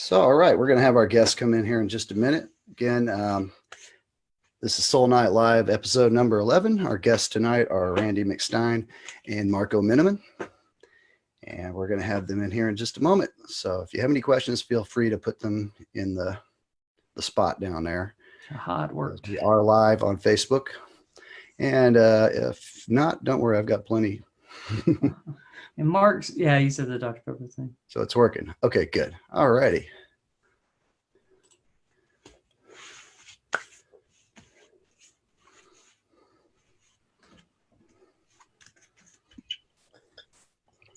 So, all right, we're going to have our guests come in here in just a minute. Again, this is SOAL Night Live, episode number 11. Our guests tonight are Randy McStine and Marco Minnemann, and we're going to have them in here in just a moment. So if you have any questions, feel free to put them in the spot down there. It worked. We are live on Facebook. And if not, don't worry, I've got plenty. And Mark's, yeah, he said the Dr. Pepper thing. So it's working. Okay, good. All righty.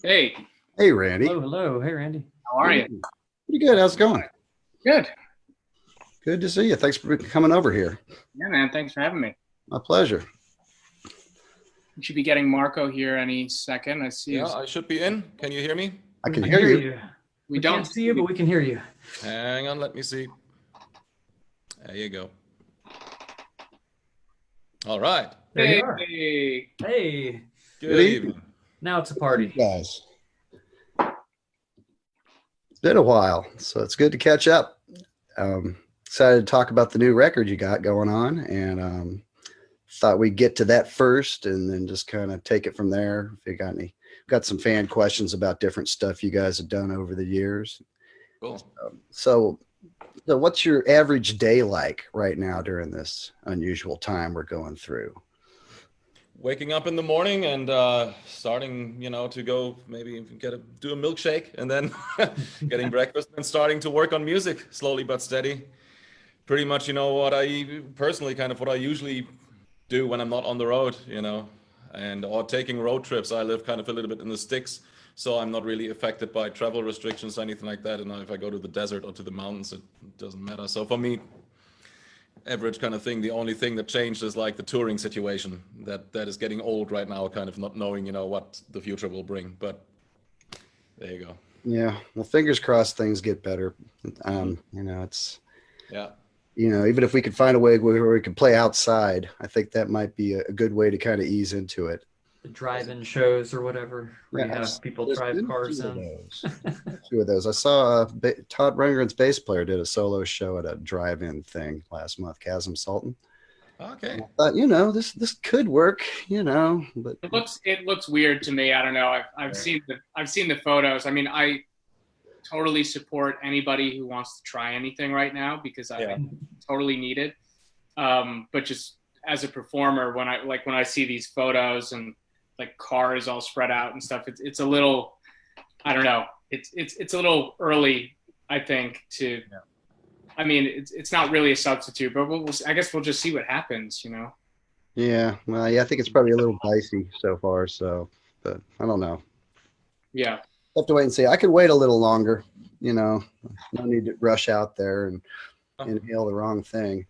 Hey. Hey, Randy. Hello. Hey, Randy. How are you? Pretty good. How's it going? Good. Good to see you. Thanks for coming over here. Yeah, man. Thanks for having me. My pleasure. You should be getting Marco here any second. I see. Yeah, I should be in. Can you hear me? I can hear you. We don't don't see you, but we can hear you. Hang on, let me see. There you go. All right. There Hey. you are. Hey. Good evening. Now it's a party. Guys. It's been a while, so it's good to catch up. Excited to talk about the new record you got going on, and thought we'd get to that first and then just kind of take it from there. If you got some fan questions about different stuff you guys have done over the years. Cool. So what's your average day like right now during this unusual time we're going through? Waking up in the morning and starting, to go maybe do a milkshake, and then getting breakfast and starting to work on music slowly but steady. Pretty much, what I usually do when I'm not on the road, or taking road trips. I live kind of a little bit in the sticks, so I'm not really affected by travel restrictions or anything like that. And if I go to the desert or to the mountains, it doesn't matter. So for me, average kind of thing. The only thing that changed is like the touring situation that is getting old right now, kind of not knowing, what the future will bring. But there you go. Yeah. Well, fingers crossed things get better. Yeah. Even if we could find a way where we could play outside, I think that might be a good way to kind of ease into it. The drive-in shows or whatever, where you have people drive cars in. Two of those. I saw Todd Rundgren's bass player did a solo show at a drive-in thing last month, Chasm Sultan. Okay. I thought, this could work, but it looks weird to me. I don't know. I've seen the photos. I mean, I totally support anybody who wants to try anything right now because I totally need it. But just as a performer, when I see these photos and like cars all spread out and stuff, it's a little, I don't know. It's a little early, I think, to. Yeah. I mean, it's not really a substitute, but I guess we'll just see what happens, Yeah, well, yeah, I think it's probably a little dicey so far. So, but I don't know. Yeah. Have to wait and see. I could wait a little longer, no need to rush out there and inhale the wrong thing.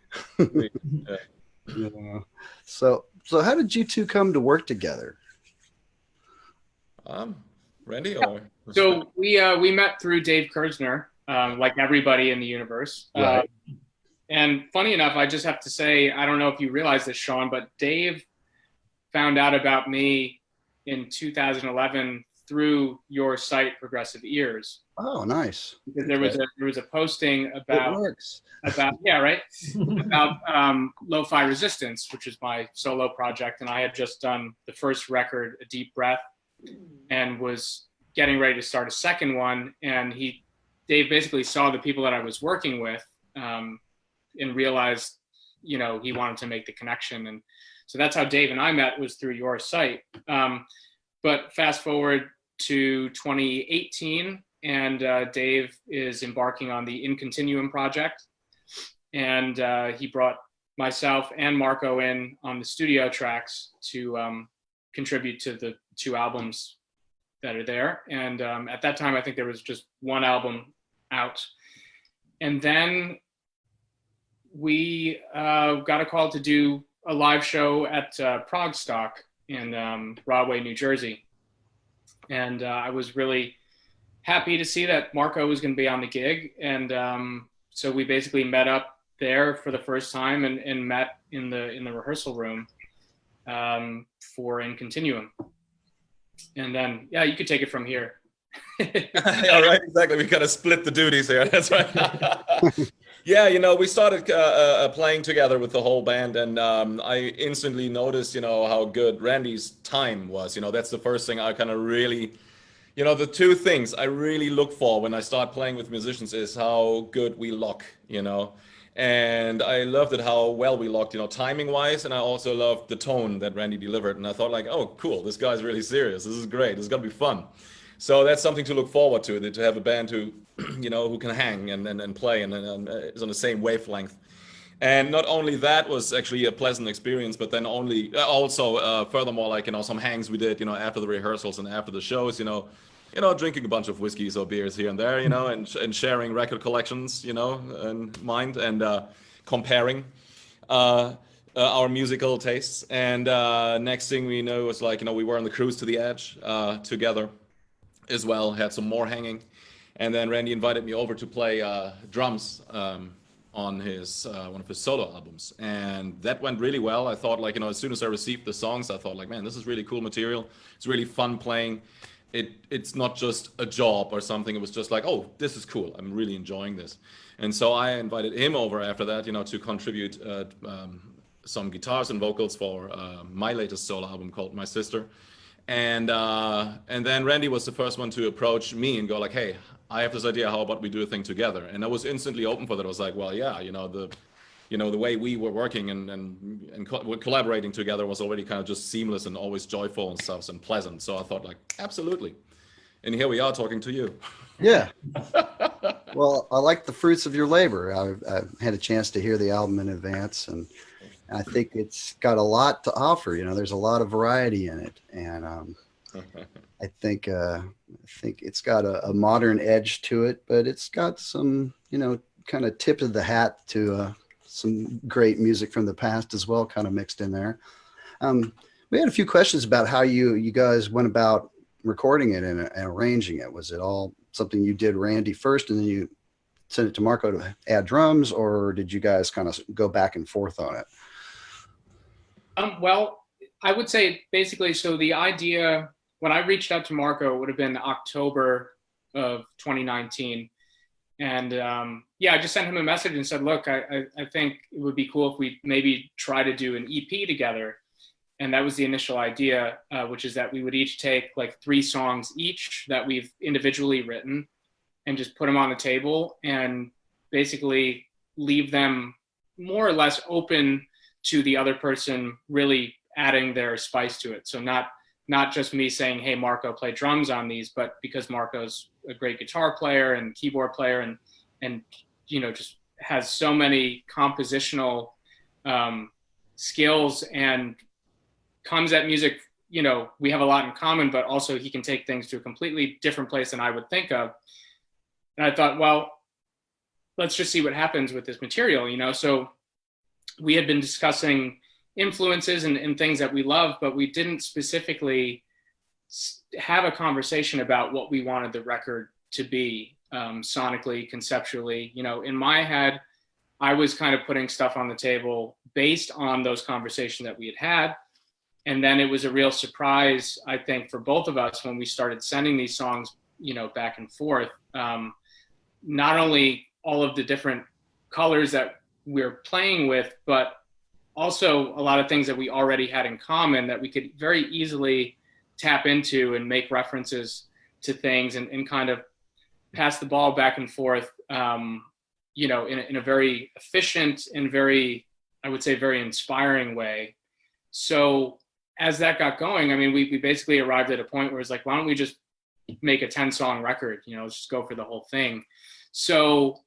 So how did you two come to work together? Randy, or so we met through Dave Kersner, like everybody in the universe. Right. And funny enough, I just have to say, I don't know if you realize this, Sean, but Dave found out about me in 2011 through your site, Progressive Ears. Oh, nice. Because there was a posting about lo-fi resistance, which is my solo project, and I had just done the first record, A Deep Breath, and was getting ready to start a second one. And Dave basically saw the people that I was working with, and realized, he wanted to make the connection, and so that's how Dave and I met, was through your site. But fast forward to 2018, and Dave is embarking on the Continuum project, and he brought myself and Marco in on the studio tracks to contribute to the 2 albums that are there. And at that time, I think there was just 1 album out, and then we got a call to do a live show at Prague Stock in Broadway, New Jersey. And I was really happy to see that Marco was going to be on the gig. And so we basically met up there for the first time and met in the rehearsal room for In Continuum. And then, yeah, you could take it from here. All right, exactly. We kind of split the duties here. That's right. Yeah, we started playing together with the whole band, and I instantly noticed, how good Randy's time was. That's the first thing I kind of really, the two things I really look for when I start playing with musicians is how good we lock, And I loved it how well we locked, timing wise, and I also loved the tone that Randy delivered. And I thought like, oh, cool, this guy's really serious. This is great. This is gonna be fun. So that's something to look forward to have a band who, who can hang and play and is on the same wavelength. And not only that was actually a pleasant experience, but then also furthermore, like, some hangs we did, after the rehearsals and after the shows, drinking a bunch of whiskeys or beers here and there, and sharing record collections, and mind and comparing our musical tastes. And next thing we know was like, we were on the cruise to the edge together as well, had some more hanging. And then Randy invited me over to play drums on his one of his solo albums, and that went really well. I thought like, as soon as I received the songs, I thought like, man, this is really cool material. It's really fun playing. It's not just a job or something. It was just like, oh, this is cool. I'm really enjoying this. And so I invited him over after that, to contribute some guitars and vocals for my latest solo album called My Sister. And then Randy was the first one to approach me and go like, hey, I have this idea. How about we do a thing together? And I was instantly open for that. I was like, well, yeah, the way we were working and collaborating together was already kind of just seamless and always joyful and stuff and pleasant. So I thought like, absolutely. And here we are talking to you. Yeah. Well, I like the fruits of your labor. I've had a chance to hear the album in advance, and I think it's got a lot to offer. There's a lot of variety in it. And I think it's got a modern edge to it, but it's got some, kind of tip of the hat to some great music from the past as well, kind of mixed in there. We had a few questions about how you guys went about recording it and arranging it. Was it all something you did, Randy, first, and then you sent it to Marco to add drums, or did you guys kind of go back and forth on it? Well, I would say basically, so the idea, when I reached out to Marco, it would have been October of 2019. And I just sent him a message and said, look, I think it would be cool if we maybe try to do an EP together. And that was the initial idea, which is that we would each take like 3 songs each that we've individually written and just put them on the table and basically leave them more or less open to the other person really adding their spice to it. So not just me saying, hey, Marco, play drums on these, but because Marco's a great guitar player and keyboard player and just has so many compositional skills and comes at music, we have a lot in common, but also he can take things to a completely different place than I would think of. And I thought, well, let's just see what happens with this material, So we had been discussing influences and things that we love, but we didn't specifically have a conversation about what we wanted the record to be, sonically, conceptually. In my head, I was kind of putting stuff on the table based on those conversations that we had had. And then it was a real surprise, I think, for both of us when we started sending these songs, back and forth. Not only all of the different colors that we're playing with, but also a lot of things that we already had in common that we could very easily tap into and make references to things and kind of pass the ball back and forth, in a very efficient and very, I would say, very inspiring way. So as that got going, I mean, we basically arrived at a point where it's like, why don't we just make a 10-song record? Let's just go for the whole thing. So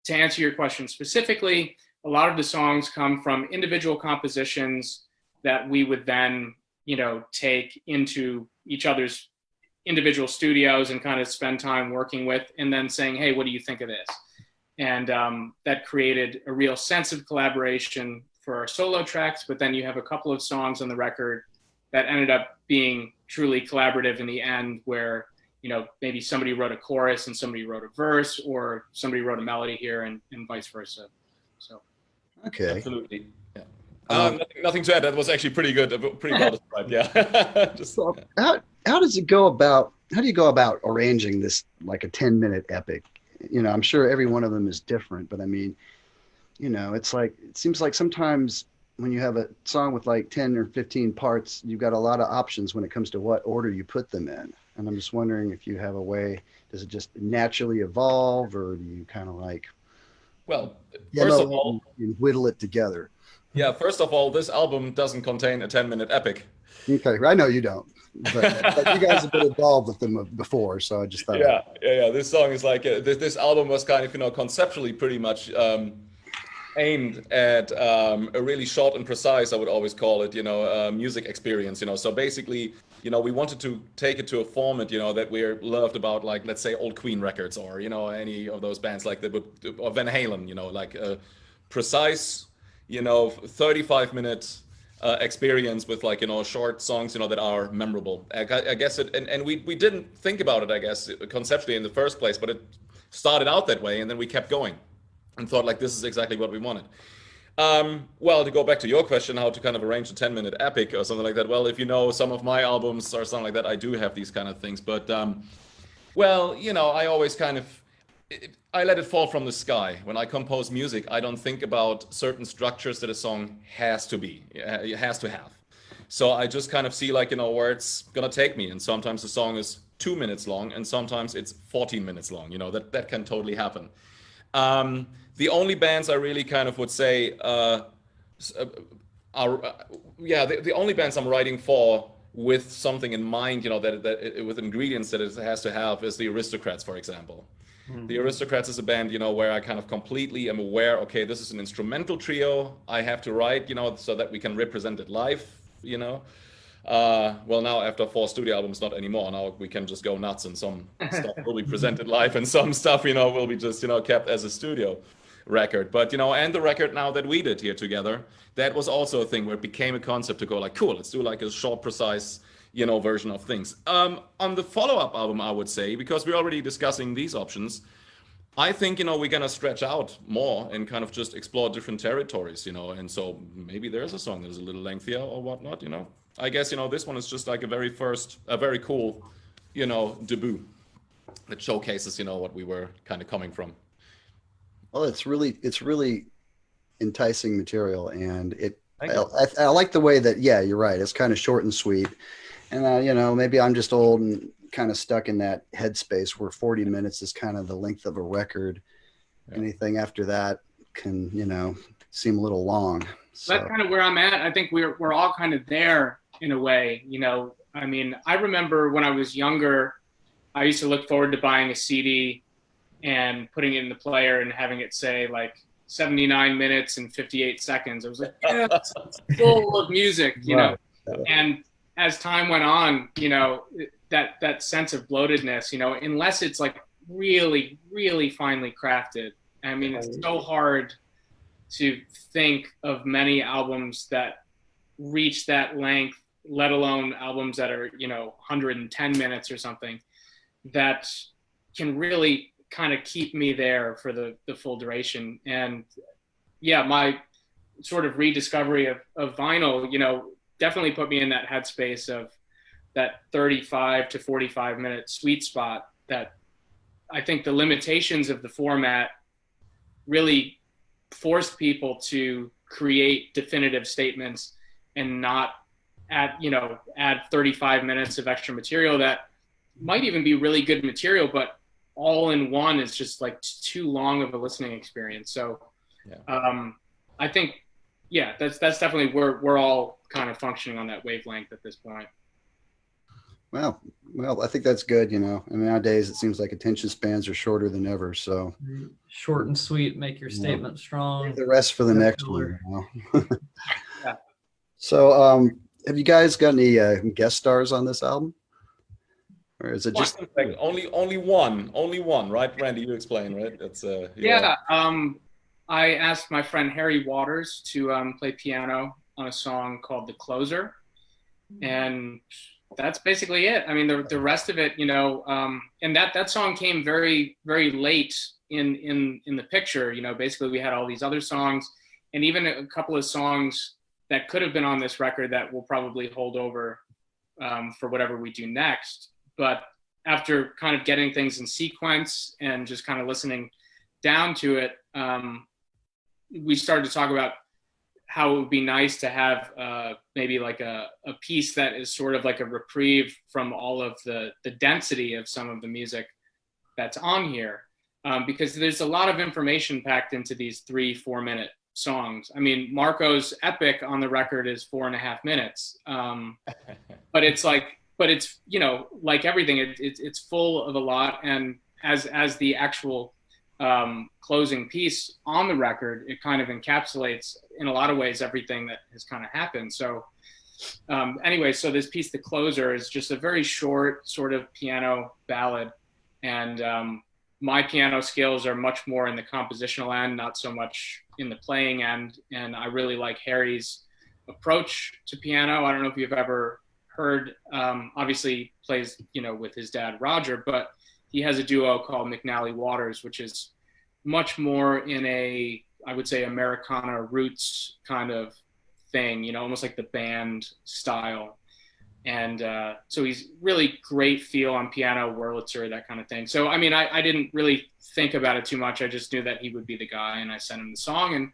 to answer your question specifically, a lot of the songs come from individual compositions that we would then, take into each other's individual studios and kind of spend time working with, and then saying, hey, what do you think of this? And that created a real sense of collaboration for our solo tracks. But then you have a couple of songs on the record that ended up being truly collaborative in the end, where, maybe somebody wrote a chorus and somebody wrote a verse, or somebody wrote a melody here and vice versa. So. Okay. Absolutely. Yeah. Nothing to add. That was actually pretty good. Pretty well described. Yeah. So how does it go about do you go about arranging this like a 10-minute epic? You know, I'm sure every one of them is different, but I mean, you know, it's like, it seems like sometimes when you have a song with like 10 or 15 parts, you've got a lot of options when it comes to what order you put them in. And I'm just wondering if you have a way, does it just naturally evolve, or do you kind of like, Well, first of all, and whittle it together? yeah, first of all, this album doesn't contain a 10-minute epic. Okay, I know you don't, but you guys have been involved with them before, so I just thought. Yeah. This song is like this album was kind of, you know, conceptually pretty much aimed at a really short and precise, I would always call it, you know, music experience. You know, so basically, you know, we wanted to take it to a format, you know, that we're loved about, like let's say old Queen records, or you know, any of those bands like that, or Van Halen, you know, like a precise, you know, 35-minute. Experience with, like, you know, short songs, you know, that are memorable. I guess it, and we didn't think about it, I guess, conceptually in the first place, but it started out that way, and then we kept going and thought like, this is exactly what we wanted. Well, to go back to your question, how to kind of arrange a 10-minute epic or something like that. Well, if you know some of my albums or something like that, I do have these kind of things, but well, you know, I always kind of, I let it fall from the sky. When I compose music, I don't think about certain structures that a song has to be, it has to have. So I just kind of see, like, you know, where it's gonna take me. And sometimes the song is 2 minutes long, and sometimes it's 14 minutes long. You know, that can totally happen. The only bands I really kind of would say are, the only bands I'm writing for with something in mind, you know, that with ingredients that it has to have, is the Aristocrats, for example. The Aristocrats is a band, you know, where I kind of completely am aware, okay, this is an instrumental trio I have to write, you know, so that we can represent it live, you know. Well, now after 4 studio albums, not anymore. Now we can just go nuts, and some stuff will be presented live, and some stuff, you know, will be just, you know, kept as a studio record. But, you know, and the record now that we did here together, that was also a thing where it became a concept to go like, cool, let's do like a short, precise, you know, version of things. On the follow-up album, I would say, because we're already discussing these options, I think, you know, we're gonna stretch out more and kind of just explore different territories, you know, and so maybe there's a song that is a little lengthier or whatnot, you know. I guess, you know, this one is just like a very cool, you know, debut that showcases, you know, what we were kind of coming from. Well, it's really enticing material, and I like the way that, yeah, you're right, it's kind of short and sweet. And, you know, maybe I'm just old and kind of stuck in that headspace where 40 minutes is kind of the length of a record. Yeah. Anything after that can, you know, seem a little long. So that's kind of where I'm at. I think we're all kind of there in a way, you know. I mean, I remember when I was younger, I used to look forward to buying a CD and putting it in the player and having it say like 79 minutes and 58 seconds. I was like, yeah, it's full of music, you know. And as time went on, you know, that sense of bloatedness, you know, unless it's like really, really finely crafted. I mean, it's so hard to think of many albums that reach that length, let alone albums that are, you know, 110 minutes or something, that can really kind of keep me there for the full duration. And yeah, my sort of rediscovery of vinyl, you know, definitely put me in that headspace of that 35 to 45 minute sweet spot that I think the limitations of the format really forced people to create definitive statements and not add 35 minutes of extra material that might even be really good material, but all in one is just like too long of a listening experience. So I think, yeah, that's definitely where we're all kind of functioning on that wavelength at this point. Well, I think that's good. You know, I mean, nowadays it seems like attention spans are shorter than ever. So short and sweet, make your statement strong. The rest for the next one. You know? Yeah. So, have you guys got any guest stars on this album, or is it just only one? Right, Randy, you explain, right? That's I asked my friend Harry Waters to play piano on a song called "The Closer," and that's basically it. I mean, the rest of it, you know, and that song came very, very late in the picture. You know, basically we had all these other songs, and even a couple of songs that could have been on this record that we'll probably hold over for whatever we do next. But after kind of getting things in sequence and just kind of listening down to it, we started to talk about how it would be nice to have maybe like a piece that is sort of like a reprieve from all of the density of some of the music that's on here. Because there's a lot of information packed into these 3-4 minute songs. I mean, Marco's epic on the record is 4.5 minutes. But it's, you know, like everything, it's full of a lot. And as the actual closing piece on the record, it kind of encapsulates in a lot of ways everything that has kind of happened. So anyway, so this piece, The Closer, is just a very short sort of piano ballad. And my piano skills are much more in the compositional end, not so much in the playing end. And I really like Harry's approach to piano. I don't know if you've ever heard, obviously plays, you know, with his dad, Roger, but he has a duo called McNally Waters, which is much more in a, I would say, Americana roots kind of thing, you know, almost like the band style. And so he's really great feel on piano, Wurlitzer, that kind of thing. So, I mean, I didn't really think about it too much. I just knew that he would be the guy, and I sent him the song,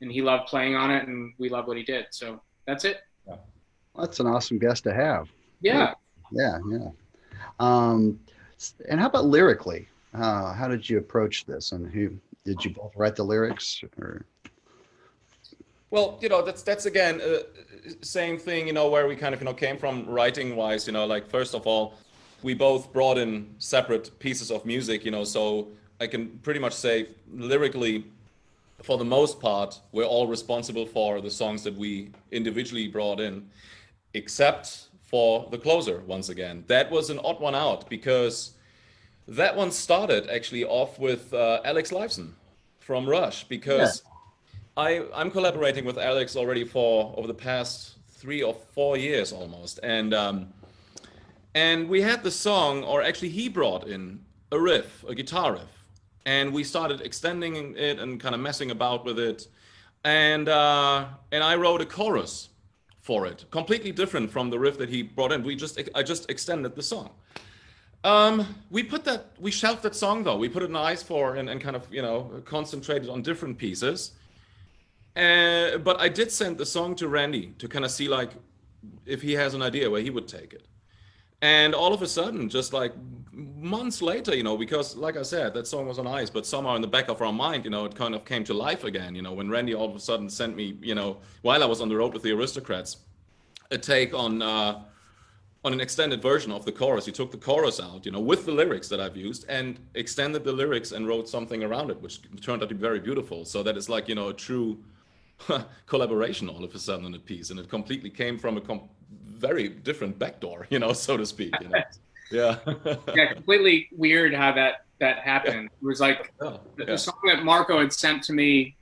and he loved playing on it, and we loved what he did. So that's it. Yeah. Well, that's an awesome guest to have. Yeah. Yeah. And how about lyrically? How did you approach this? And who did you both write the lyrics? Or? Well, you know, that's again, same thing, you know, where we kind of, you know, came from writing wise, you know, like, first of all, we both brought in separate pieces of music, you know, so I can pretty much say lyrically, for the most part, we're all responsible for the songs that we individually brought in, except for The Closer, once again. That was an odd one out, because that one started actually off with Alex Lifeson from Rush, because I'm collaborating with Alex already for over the past 3 or 4 years almost, and we had the song, or actually he brought in a riff, a guitar riff, and we started extending it and kind of messing about with it, and I wrote a chorus for it, completely different from the riff that he brought in. I just extended the song. We shelved that song though. We put it in ice and kind of, you know, concentrated on different pieces. But I did send the song to Randy to kind of see like if he has an idea where he would take it. And all of a sudden, just like months later, you know, because like I said, that song was on ice, but somehow in the back of our mind, you know, it kind of came to life again, you know, when Randy all of a sudden sent me, you know, while I was on the road with the Aristocrats, a take on an extended version of the chorus. He took the chorus out, you know, with the lyrics that I've used, and extended the lyrics and wrote something around it, which turned out to be very beautiful. So that is like, you know, a true collaboration all of a sudden on a piece, and it completely came from a very different backdoor, you know, so to speak. You know? Yeah. Yeah, completely weird how that happened. It was like the song that Marco had sent to me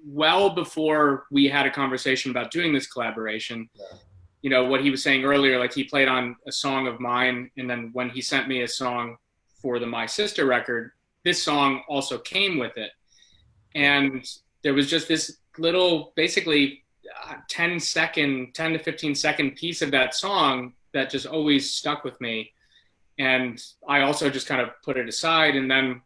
well before we had a conversation about doing this collaboration. Yeah. You know, what he was saying earlier, like he played on a song of mine, and then when he sent me a song for the My Sister record, this song also came with it. And there was just this little, basically 10 to 15 second piece of that song that just always stuck with me. And I also just kind of put it aside. And then,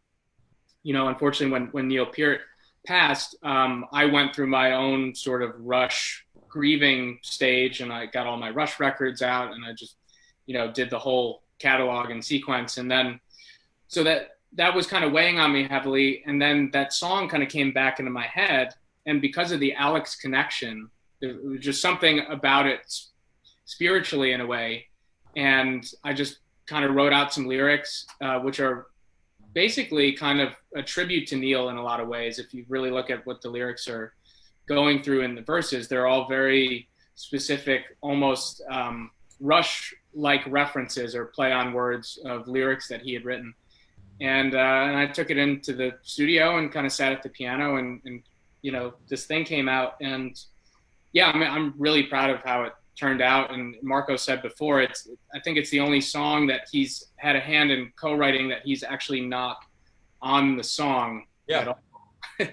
you know, unfortunately when Neil Peart passed, I went through my own sort of Rush grieving stage, and I got all my Rush records out, and I just, you know, did the whole catalog in sequence. And then, so that was kind of weighing on me heavily. And then that song kind of came back into my head. And because of the Alex connection, there was just something about it spiritually in a way. And I just kind of wrote out some lyrics, which are basically kind of a tribute to Neil in a lot of ways. If you really look at what the lyrics are going through in the verses, they're all very specific, almost Rush-like references or play on words of lyrics that he had written. And I took it into the studio and kind of sat at the piano, and you know, this thing came out. And yeah, I'm really proud of how it turned out. And Marco said before, I think it's the only song that he's had a hand in co-writing that he's actually not on the song at all.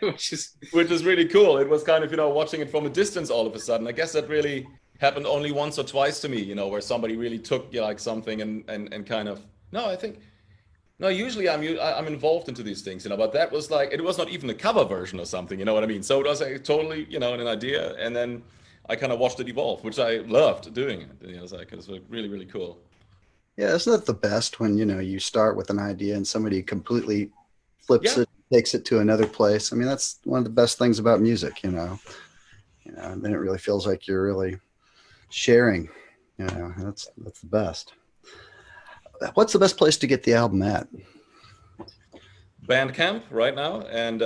which is really cool. It was kind of, you know, watching it from a distance all of a sudden. I guess that really happened only once or twice to me, you know, where somebody really took, you know, like something and kind of No, I think no. Usually, I'm involved into these things, but that was like it was not even a cover version or something. You know what I mean? So it was like totally, an idea, and then I kind of watched it evolve, which I loved doing it. It was like it was really really cool. Yeah, isn't that the best when you start with an idea and somebody completely flips Yeah, it, takes it to another place? I mean, that's one of the best things about music, and then it really feels like you're really sharing. That's the best. What's the best place to get the album at? Bandcamp right now, and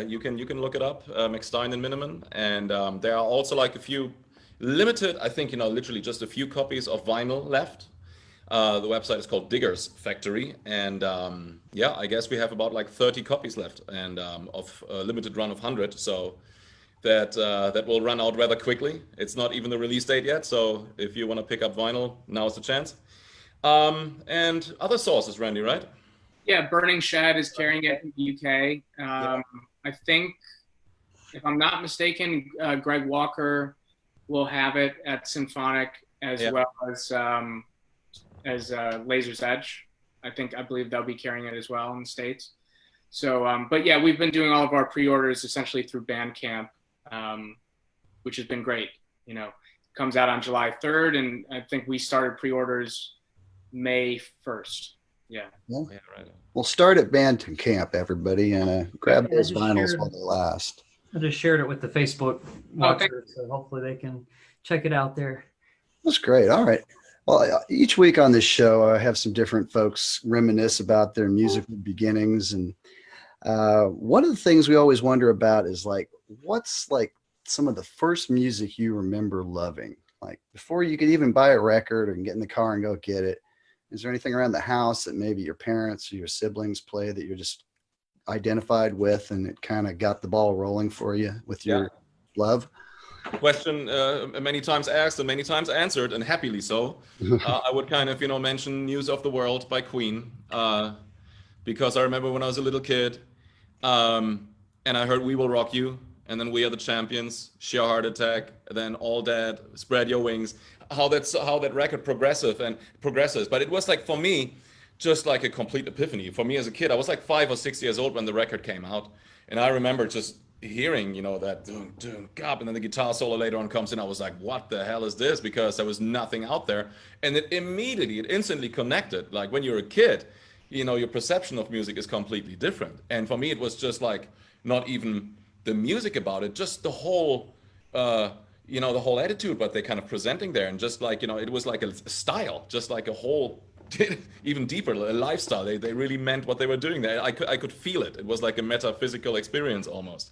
you can look it up, McStine and Minnemann, and there are also like a few limited, I think literally just a few copies of vinyl left. The website is called Diggers Factory, and yeah, I guess we have about like 30 copies left, and of a limited run of 100, so that will run out rather quickly. It's not even the release date yet, so if you want to pick up vinyl, now's the chance. And other sources, Randy, right? Yeah, Burning Shed is carrying it in the UK. I think, if I'm not mistaken, Greg Walker will have it at Symphonic as well as Laser's Edge. I believe they'll be carrying it as well in the States. So, but yeah, we've been doing all of our pre-orders essentially through Bandcamp, which has been great. Comes out on July 3rd, and I think we started pre-orders May 1st. Yeah, right. We'll start at Bandcamp, everybody, and grab those vinyls while they last. I just shared it with the Facebook watchers, so hopefully they can check it out there. That's great. All right. Well, each week on this show, I have some different folks reminisce about their musical beginnings. And one of the things we always wonder about is like, what's like some of the first music you remember loving? Like before you could even buy a record and get in the car and go get it. Is there anything around the house that maybe your parents or your siblings play that you're just identified with and it kind of got the ball rolling for you with your love? Question many times asked and many times answered, and happily so. I would kind of, mention News of the World by Queen, because I remember when I was a little kid, and I heard We Will Rock You, and then We Are the Champions, Sheer Heart Attack, then All Dead, Spread Your Wings, how that record progresses. But it was like, for me, just like a complete epiphany. For me as a kid, I was like 5 or 6 years old when the record came out, and I remember just hearing that doom doom gop, and then the guitar solo later on comes in. I was like, what the hell is this? Because there was nothing out there, and it instantly connected. Like when you're a kid, your perception of music is completely different, and for me it was just like not even the music about it, just the whole the whole attitude, but they're kind of presenting there, and just like it was like a style, just like a whole even deeper, a lifestyle. They really meant what they were doing there. I could feel it. It was like a metaphysical experience almost.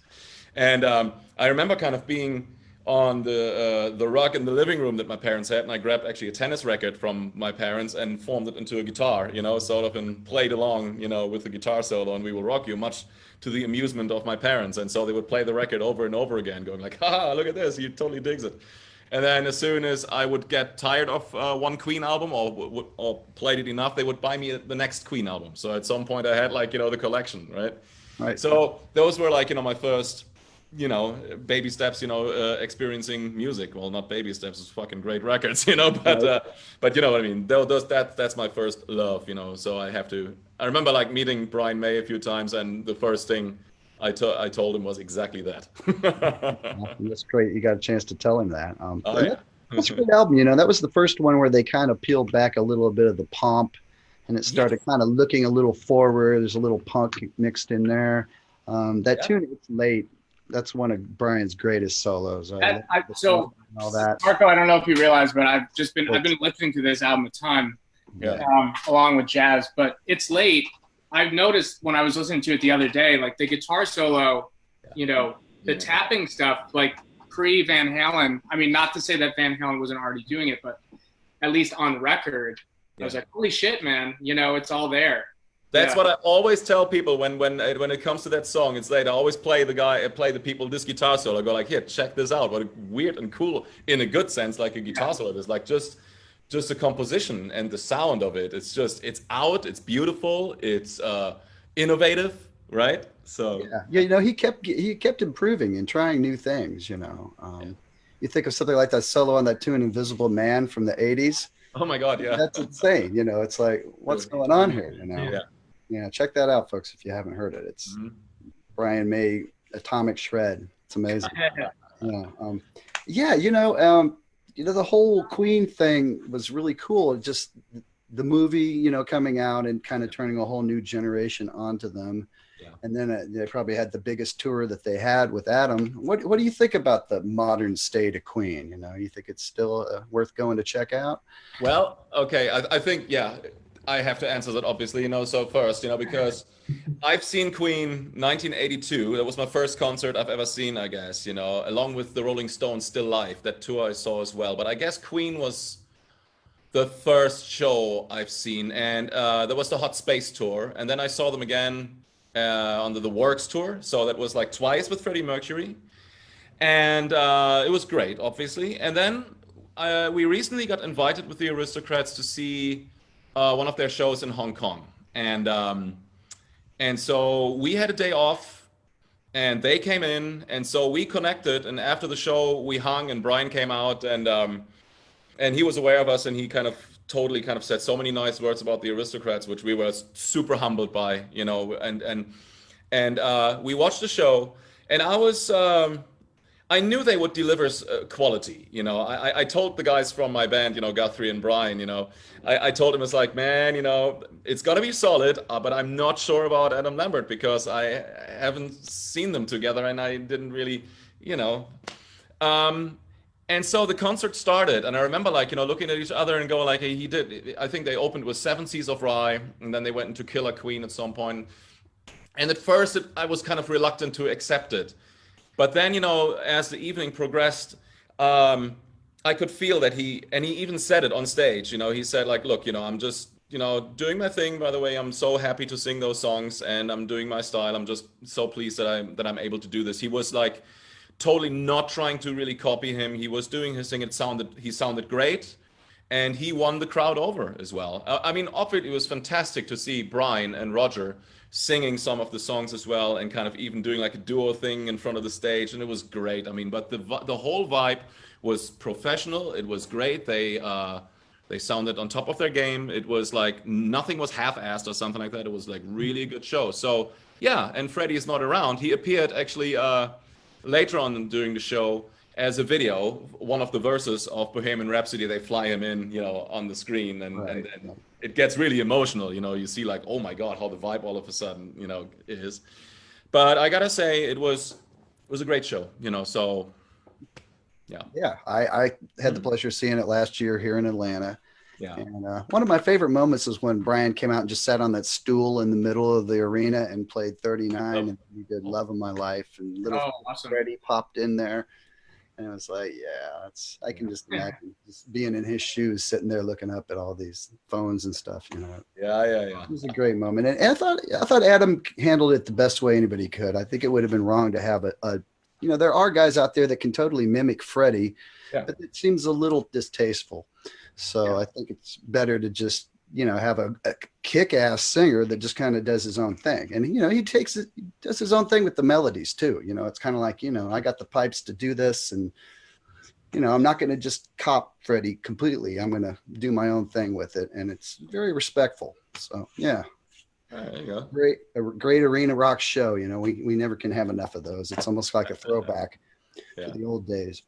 And I remember kind of being on the rug in the living room that my parents had, and I grabbed actually a tennis racket from my parents and formed it into a guitar, sort of, and played along, with the guitar solo and We Will Rock You, much to the amusement of my parents. And so they would play the record over and over again, going like, haha, look at this, he totally digs it. And then as soon as I would get tired of one Queen album or played it enough, they would buy me the next Queen album. So at some point I had like, the collection, right? Right. So those were like, my first, baby steps, experiencing music. Well, not baby steps, it's fucking great records, but you know what I mean? That's my first love, so I remember like meeting Brian May a few times, and the first thing I told him was exactly that. That's great. You got a chance to tell him that. Yeah. That's a great album. That was the first one where they kind of peeled back a little bit of the pomp, and it started kind of looking a little forward. There's a little punk mixed in there. Tune, It's Late, that's one of Brian's greatest solos. All that. Marco, I don't know if you realize, but I've been listening to this album a ton, along with jazz. But It's Late, I've noticed when I was listening to it the other day, like the guitar solo, the tapping stuff, like pre-Van Halen. I mean, not to say that Van Halen wasn't already doing it, but at least on record, I was like, holy shit, man, it's all there. That's what I always tell people when it comes to that song. It's like I always play the people this guitar solo. I go like, here, check this out. What a weird and cool, in a good sense, like a guitar solo. It's like just the composition and the sound of it. It's out. It's beautiful. It's innovative, right? So he kept improving and trying new things. You think of something like that solo on that tune "Invisible Man" from the '80s. Oh my God, yeah. That's insane. You know, it's like, what's going on here? You know, Yeah. yeah. Check that out, folks, if you haven't heard it. It's Brian May, Atomic Shred. It's amazing. Yeah. Yeah. The whole Queen thing was really cool. Just the movie, coming out and kind of turning a whole new generation onto them. Yeah. And then they probably had the biggest tour that they had with Adam. What do you think about the modern state of Queen? You think it's still worth going to check out? Well, okay. I think, yeah, I have to answer that obviously, so first, because I've seen Queen 1982. That was my first concert I've ever seen, I guess, along with the Rolling Stones Still Live. That tour I saw as well. But I guess Queen was the first show I've seen. And there was the Hot Space tour. And then I saw them again on the Works tour. So that was like twice with Freddie Mercury. And it was great, obviously. And then we recently got invited with the Aristocrats to see one of their shows in Hong Kong. And so we had a day off and they came in, and so we connected, and after the show we hung, and Brian came out, and he was aware of us, and he totally said so many nice words about the Aristocrats, which we were super humbled by, and we watched the show, and I knew they would deliver quality. I told the guys from my band, Guthrie and Brian, I told them, it's like, man, it's going to be solid, but I'm not sure about Adam Lambert because I haven't seen them together and I didn't really, and so the concert started, and I remember looking at each other and going I think they opened with 7 Seas of Rye, and then they went into Killer Queen at some point. And at first I was kind of reluctant to accept it. But then, as the evening progressed, I could feel that he even said it on stage, he said look, I'm just, doing my thing. By the way, I'm so happy to sing those songs and I'm doing my style. I'm just so pleased that I'm able to do this. He was totally not trying to really copy him. He was doing his thing. He sounded great. And he won the crowd over as well. I mean, obviously it was fantastic to see Brian and Roger singing some of the songs as well, and kind of even doing a duo thing in front of the stage, and it was great. I mean, but the whole vibe was professional. It was great. They sounded on top of their game. It was nothing was half-assed or something like that. It was really a good show. So yeah, and Freddie is not around. He appeared actually later on during the show as a video, one of the verses of Bohemian Rhapsody. They fly him in, on the screen, and it gets really emotional. You see oh my God, how the vibe all of a sudden, is. But I gotta say, it was a great show, so yeah. Yeah, I had the pleasure of seeing it last year here in Atlanta. Yeah. And one of my favorite moments is when Brian came out and just sat on that stool in the middle of the arena and played 39, and he did Love of My Life, and little awesome. Freddie popped in there. And I was like, yeah, I can just imagine just being in his shoes, sitting there looking up at all these phones and stuff, Yeah. It was a great moment. And I thought Adam handled it the best way anybody could. I think it would have been wrong to have there are guys out there that can totally mimic Freddie, but it seems a little distasteful. So I think it's better to just, have a kick-ass singer that just kind of does his own thing. And, he does his own thing with the melodies too. It's kind of I got the pipes to do this, and, I'm not going to just cop Freddie completely. I'm going to do my own thing with it. And it's very respectful. So, yeah. There you go. A great arena rock show. We never can have enough of those. It's almost like a throwback to the old days.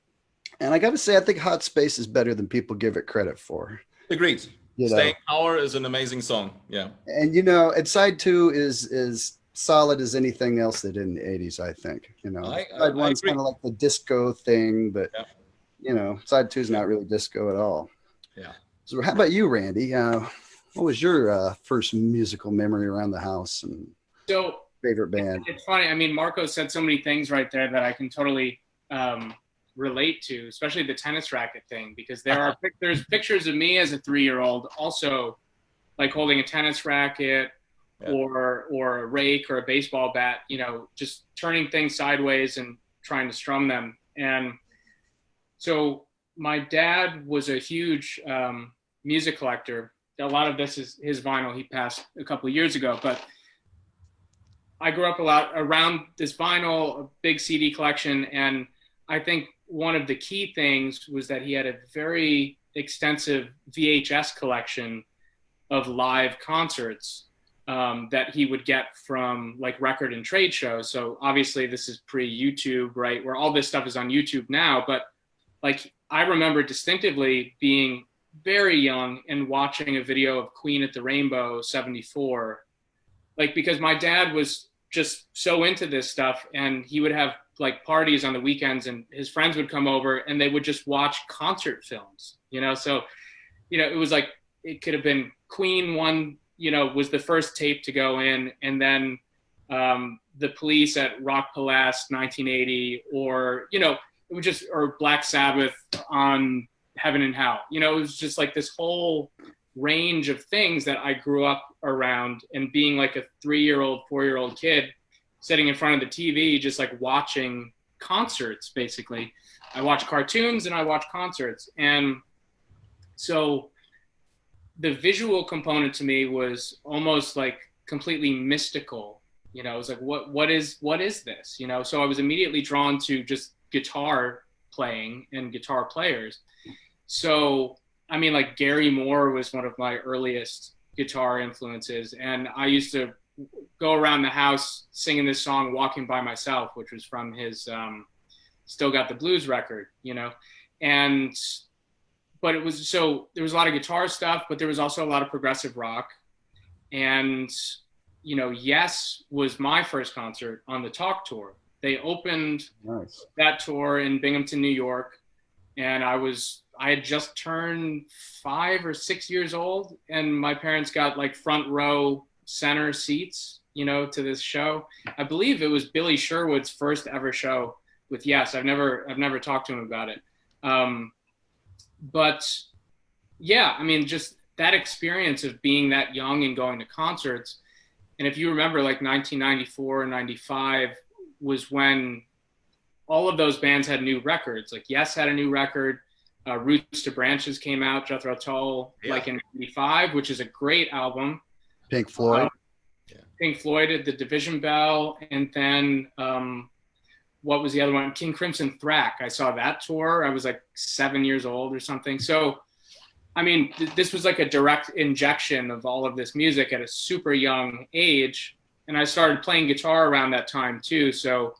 And I got to say, I think Hot Space is better than people give it credit for. Agreed. Staying Power is an amazing song. Yeah. And and side 2 is solid as anything else they did in the 80s, I think. Side 1's kind of like the disco thing, but side 2 is not really disco at all. Yeah. So how about you, Randy? What was your first musical memory around the house and favorite band? It's funny. I mean, Marco said so many things right there that I can totally relate to, especially the tennis racket thing, because there's pictures of me as a 3-year-old also holding a tennis racket or a rake or a baseball bat, just turning things sideways and trying to strum them. And so my dad was a huge music collector. A lot of this is his vinyl. He passed a couple of years ago, but I grew up a lot around this vinyl, a big CD collection, and I think one of the key things was that he had a very extensive VHS collection of live concerts that he would get from like record and trade shows. So obviously this is pre-YouTube, right? Where all this stuff is on YouTube now. But like, I remember distinctively being very young and watching a video of Queen at the Rainbow 74, like, because my dad was just so into this stuff, and he would have like parties on the weekends, and his friends would come over and they would just watch concert films, you know? So, you know, it was like, it could have been Queen one, you know, was the first tape to go in, and then the Police at Rock Palace 1980, or, you know, it was just, or Black Sabbath on Heaven and Hell. You know, it was just like this whole range of things that I grew up around, and being like a 3-year-old, 4-year-old kid sitting in front of the TV, just like watching concerts, basically. I watch cartoons and I watch concerts. And so the visual component to me was almost like completely mystical. You know, it was like, what is this? You know, so I was immediately drawn to just guitar playing and guitar players. So, I mean, like Gary Moore was one of my earliest guitar influences. And I used to go around the house singing this song, Walking by Myself, which was from his Still Got the Blues record, you know? But it was, so there was a lot of guitar stuff, but there was also a lot of progressive rock. And, you know, Yes was my first concert on the Talk Tour. They opened that tour in Binghamton, New York. And I had just turned 5 or 6 years old, and my parents got like front row center seats, you know, to this show. I believe it was Billy Sherwood's first ever show with Yes. I've never talked to him about it. But yeah, I mean, just that experience of being that young and going to concerts. And if you remember, like 1994 and 95 was when all of those bands had new records. Like Yes had a new record. Roots to Branches came out, Jethro Tull, like in 95, which is a great album. Pink Floyd. Pink Floyd at the Division Bell. And then what was the other one? King Crimson Thrack. I saw that tour. I was like 7 years old or something. So, I mean, this was like a direct injection of all of this music at a super young age. And I started playing guitar around that time too. So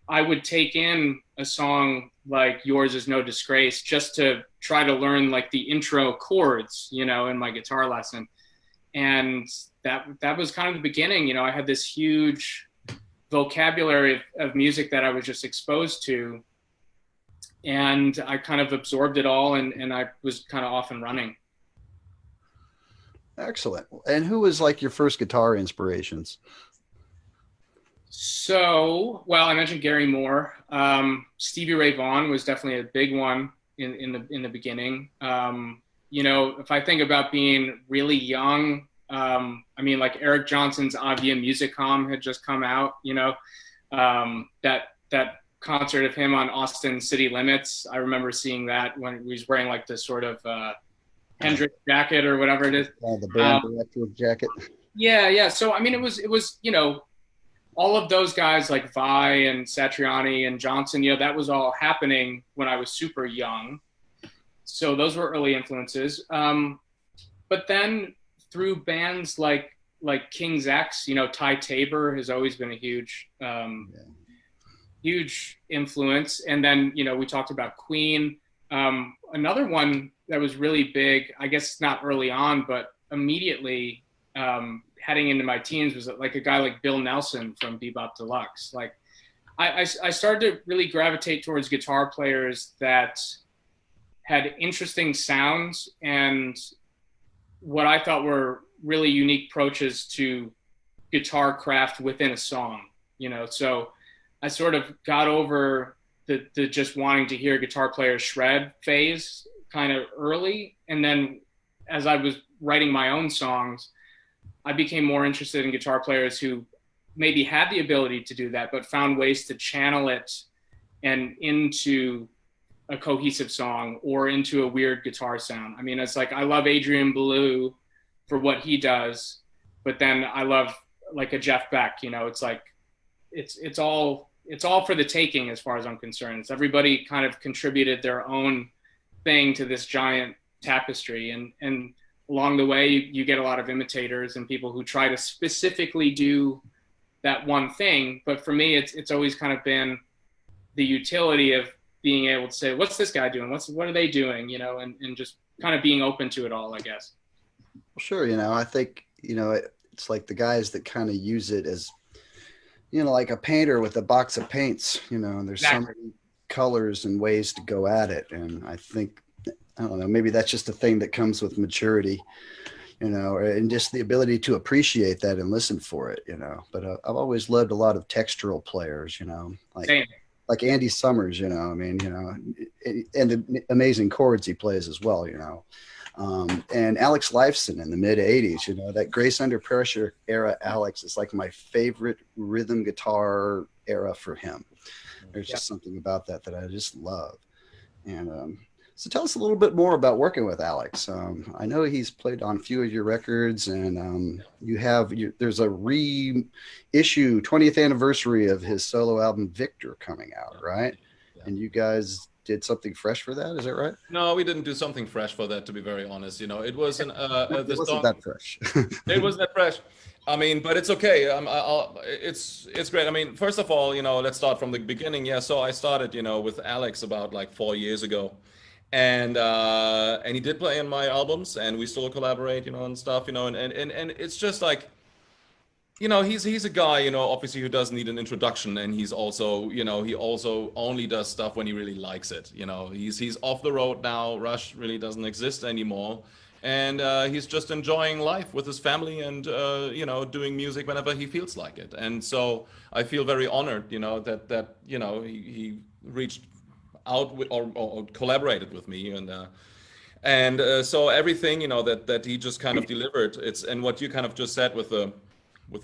I would take in a song like Yours Is No Disgrace just to try to learn like the intro chords, you know, in my guitar lesson. And that was kind of the beginning. You know, I had this huge vocabulary of music that I was just exposed to, and I kind of absorbed it all, and I was kind of off and running. Excellent. And who was like your first guitar inspirations? So, well, I mentioned Gary Moore. Stevie Ray Vaughan was definitely a big one in the beginning. You know, if I think about being really young, I mean, like Eric Johnson's Avia Musicom had just come out, you know, that concert of him on Austin City Limits. I remember seeing that when he was wearing like this sort of Hendrix jacket or whatever it is. The band director jacket. Yeah. So, I mean, it was, you know, all of those guys like Vai and Satriani and Johnson, you know, that was all happening when I was super young. So those were early influences. But then through bands like King's X, you know, Ty Tabor has always been a huge influence. And then, you know, we talked about Queen. Another one that was really big, I guess not early on, but immediately heading into my teens, was like a guy like Bill Nelson from Bebop Deluxe. Like I started to really gravitate towards guitar players that had interesting sounds and what I thought were really unique approaches to guitar craft within a song, you know? So I sort of got over the just wanting to hear guitar players shred phase kind of early. And then as I was writing my own songs, I became more interested in guitar players who maybe had the ability to do that, but found ways to channel it and into a cohesive song or into a weird guitar sound. I mean, it's like, I love Adrian Belew for what he does, but then I love like a Jeff Beck, you know, it's like, it's all for the taking as far as I'm concerned. It's everybody kind of contributed their own thing to this giant tapestry. And along the way, you get a lot of imitators and people who try to specifically do that one thing. But for me, it's always kind of been the utility of being able to say, what's this guy doing? What are they doing? You know, and just kind of being open to it all, I guess. Sure. You know, I think, you know, it's like the guys that kind of use it as, you know, like a painter with a box of paints, you know, and there's so many colors and ways to go at it. And I think, I don't know, maybe that's just a thing that comes with maturity, you know, and just the ability to appreciate that and listen for it, you know. But I've always loved a lot of textural players, you know, like Andy Summers, you know, I mean, you know, and the amazing chords he plays as well, you know. And Alex Lifeson in the mid 80s, you know, that Grace Under Pressure era Alex is like my favorite rhythm guitar era for him. There's just something about that I just love. And so tell us a little bit more about working with Alex. I know he's played on a few of your records, and there's a reissue 20th anniversary of his solo album Victor coming out, right? Yeah. And you guys did something fresh for that, is that right? No, we didn't do something fresh for that, to be very honest. You know, it was it wasn't that fresh. It wasn't that fresh. I mean, but it's okay. It's great. I mean, first of all, you know, let's start from the beginning. Yeah, so I started, you know, with Alex about like 4 years ago, and he did play on my albums, and we still collaborate, you know, and stuff, you know, and it's just like, you know, he's a guy, you know, obviously who doesn't need an introduction, and he's also, you know, he also only does stuff when he really likes it. You know, he's off the road now. Rush really doesn't exist anymore, and he's just enjoying life with his family and you know, doing music whenever he feels like it. And so I feel very honored, you know, that you know, he reached out with or collaborated with me, and so everything, you know, that he just kind of delivered. And what you kind of just said with the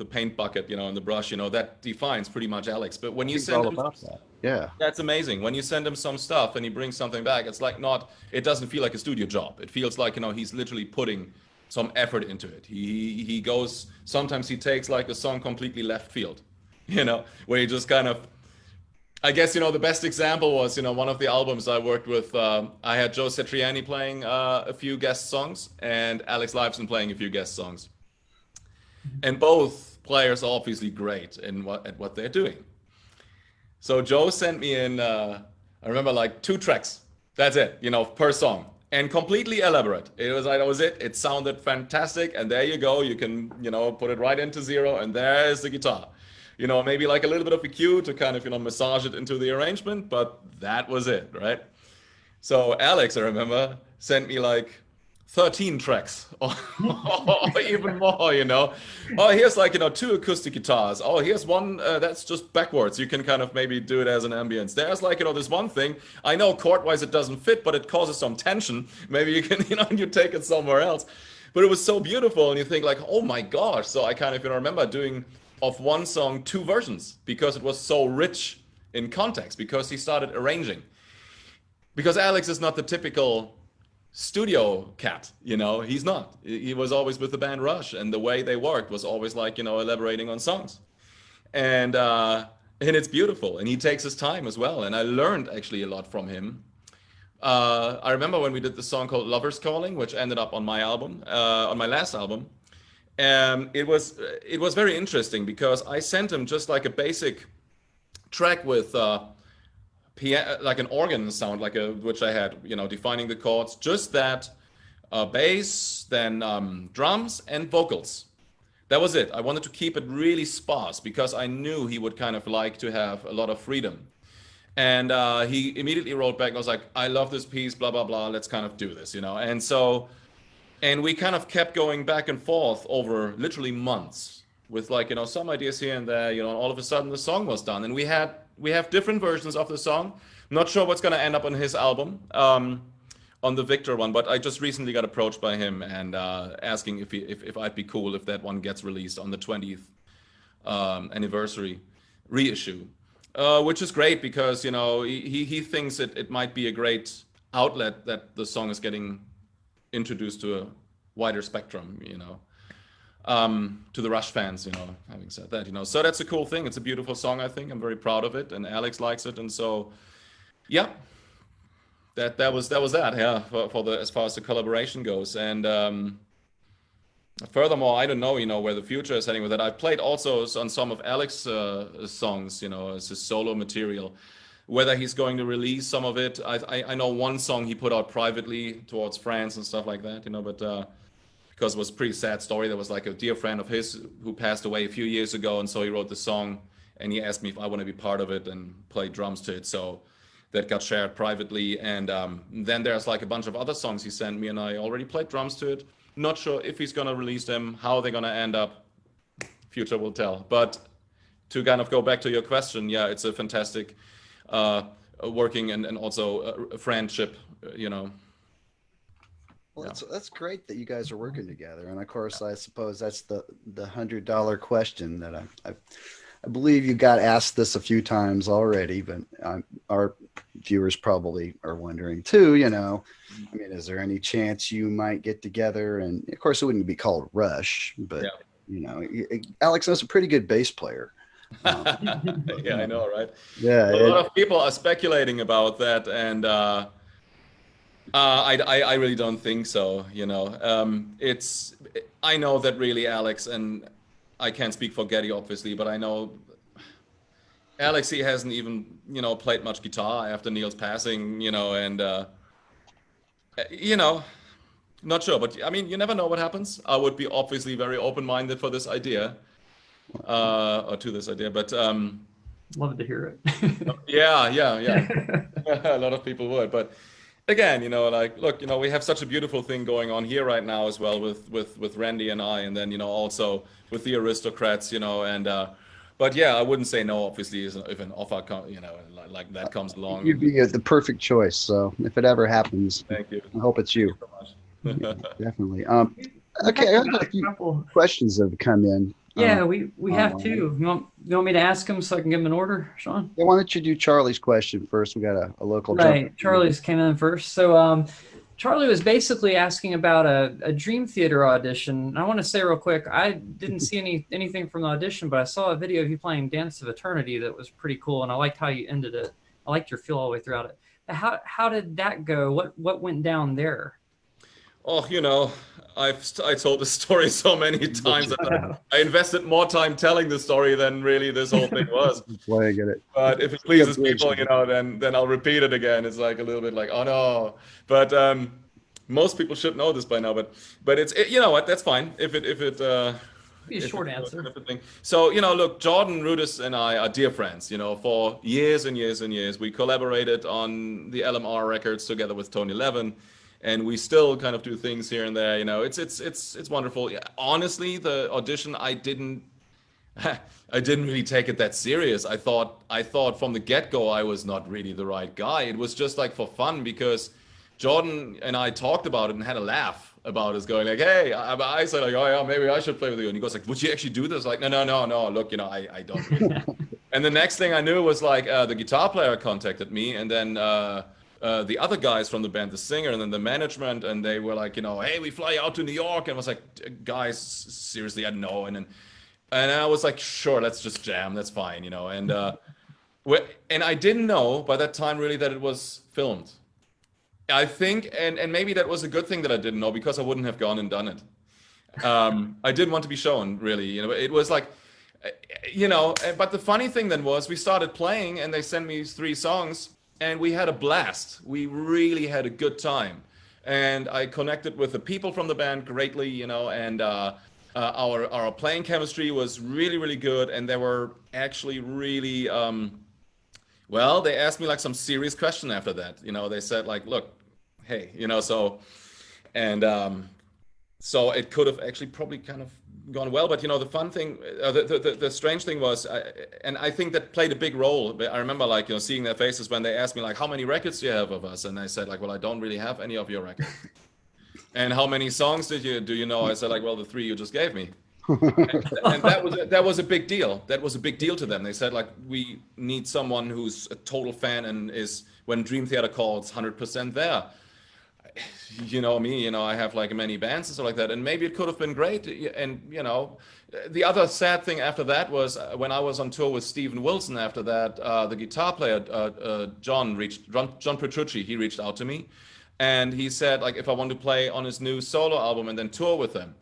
paint bucket, you know, and the brush, you know, that defines pretty much Alex. But when you send him that. Yeah, that's amazing. When you send him some stuff and he brings something back, it's like it doesn't feel like a studio job. It feels like, you know, he's literally putting some effort into it. He goes, sometimes he takes like a song completely left field, you know, where he just kind of, I guess, you know, the best example was, you know, one of the albums I worked with, I had Joe Satriani playing a few guest songs and Alex Lifeson playing a few guest songs. And both players are obviously great at what they're doing. So Joe sent me in, I remember, like 2 tracks. That's it, you know, per song, and completely elaborate. It was like, that was it. It sounded fantastic, and there you go. You can, you know, put it right into 0, and there's the guitar. You know, maybe like a little bit of EQ to kind of, you know, massage it into the arrangement, but that was it, right? So Alex, I remember, sent me like 13 tracks or even more, you know. Oh, here's like, you know, 2 acoustic guitars. Oh, here's one that's just backwards. You can kind of maybe do it as an ambience. There's like, you know, this one thing. I know chord-wise it doesn't fit, but it causes some tension. Maybe you can, you know, you take it somewhere else. But it was so beautiful, and you think like, oh my gosh. So I kind of, you know, remember doing of one song 2 versions because it was so rich in context, because he started arranging. Because Alex is not the typical studio cat, you know, he's not. He was always with the band Rush, and the way they worked was always like, you know, elaborating on songs. And it's beautiful, and he takes his time as well. And I learned actually a lot from him. I remember when we did the song called Lover's Calling, which ended up on my album, on my last album. It was very interesting because I sent him just like a basic track with like an organ sound, which I had, you know, defining the chords, just that, bass, then drums and vocals. That was it. I wanted to keep it really sparse because I knew he would kind of like to have a lot of freedom. And he immediately wrote back, I was like, I love this piece, blah, blah, blah, let's kind of do this, you know. And we kind of kept going back and forth over literally months with, like, you know, some ideas here and there, you know, and all of a sudden the song was done. And we have different versions of the song. I'm not sure what's going to end up on his album, on the Victor one, but I just recently got approached by him and asking if I'd be cool if that one gets released on the 20th anniversary reissue, which is great because, you know, he thinks it might be a great outlet that the song is getting introduced to a wider spectrum, you know. To the Rush fans, you know, having said that, you know, so that's a cool thing. It's a beautiful song, I think. I'm very proud of it, and Alex likes it. And so, yeah, that was that, yeah, for the as far as the collaboration goes. And furthermore, I don't know, where the future is heading with it. I've played also on some of Alex's songs, as his solo material. Whether he's going to release some of it, I know one song he put out privately towards friends and stuff like that, but because it was a pretty sad story. There was like a dear friend of his who passed away a few years ago, and so he wrote the song, and he asked me if I want to be part of it and play drums to it. So that got shared privately, and then there's like a bunch of other songs he sent me, and I already played drums to it. Not sure if he's gonna release them, how they're gonna end up. Future will tell. But to kind of go back to your question, yeah, it's a fantastic working and also a friendship, Well, that's great that you guys are working together, and of course, I suppose that's the $100 question that I believe you got asked this a few times already, but our viewers probably are wondering too. I mean, is there any chance you might get together? And of course, it wouldn't be called Rush, but Alex knows a pretty good bass player. Yeah, I know, right? Yeah, a lot of people are speculating about that, and I really don't think so. I know that really Alex, and I can't speak for Getty obviously, but I know Alex, he hasn't even played much guitar after Neil's passing, and not sure, but I mean, you never know what happens. I would be obviously very open-minded for this idea, or to this idea, but love to hear it. yeah. A lot of people would, but again, look, we have such a beautiful thing going on here right now as well with Randy and I, and then also with the Aristocrats, and but yeah, I wouldn't say no, obviously, if an offer like that comes along. You'd be the perfect choice. So if it ever happens, thank you. I hope it's you. Thank you so Yeah, definitely. Okay, I got a few questions that have come in. Yeah, we have two. You want me to ask them so I can give them in order, Sean? Yeah, why don't you do Charlie's question first? We got a local. Right, Charlie's came in first. So Charlie was basically asking about a Dream Theater audition. I want to say real quick, I didn't see anything from the audition, but I saw a video of you playing Dance of Eternity that was pretty cool, and I liked how you ended it. I liked your feel all the way throughout it. How did that go? What went down there? Oh, I told the story so many times that I invested more time telling the story than really this whole thing was. That's why I get it. But if it pleases people, then I'll repeat it again. It's like a little bit like, oh no. But most people should know this by now. But it's you know what? That's fine. If it Be a short answer. Kind of thing. So look, Jordan, Rudess, and I are dear friends. For years and years and years, we collaborated on the LMR records together with Tony Levin. And we still kind of do things here and there, it's wonderful. Yeah, honestly, the audition, I didn't really take it that serious. I thought from the get-go I was not really the right guy. It was just like for fun because Jordan and I talked about it and had a laugh about us, going like, hey, I said like, oh yeah, maybe I should play with you. And he goes like, would you actually do this? Like, no, look, I don't really. And the next thing I knew was like the guitar player contacted me, and then the other guys from the band, the singer and then the management, and they were like, hey, we fly out to New York, and I was like, guys, seriously, I know. And I was like, sure, let's just jam, that's fine, and I didn't know by that time really that it was filmed. I think, and maybe that was a good thing that I didn't know, because I wouldn't have gone and done it. I didn't want to be shown, really. It was like, but the funny thing then was we started playing, and they sent me 3 songs. And we had a blast. We really had a good time. And I connected with the people from the band greatly, and our playing chemistry was really, really good. And they were actually really, they asked me like some serious question after that. They said like, look, hey, so it could have actually probably kind of gone well, but the fun thing, the strange thing was, and I think that played a big role. I remember like seeing their faces when they asked me like, how many records do you have of us? And I said like, well, I don't really have any of your records. And how many songs do you know? I said like, well, the 3 you just gave me. And that was a big deal. That was a big deal to them. They said like, we need someone who's a total fan and is, when Dream Theater calls, 100% there. you know me, I have like many bands and stuff like that, and maybe it could have been great. And the other sad thing after that was when I was on tour with Steven Wilson. After that, the guitar player John Petrucci, he reached out to me, and he said like if I want to play on his new solo album and then tour with him.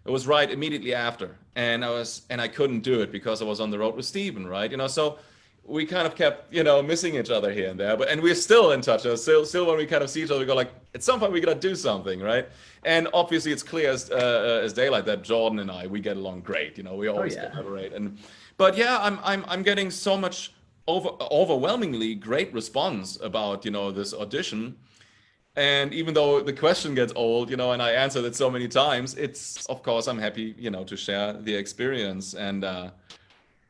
It was right immediately after, and I couldn't do it because I was on the road with Steven, right? So we kind of kept, missing each other here and there, and we're still in touch. Still when we kind of see each other, we go like, at some point we gotta do something, right? And obviously it's clear as daylight that Jordan and we get along great. We always collaborate, but yeah, I'm getting so much overwhelmingly great response about this audition. And even though the question gets old, and I answered it so many times, it's, of course, I'm happy, to share the experience. And,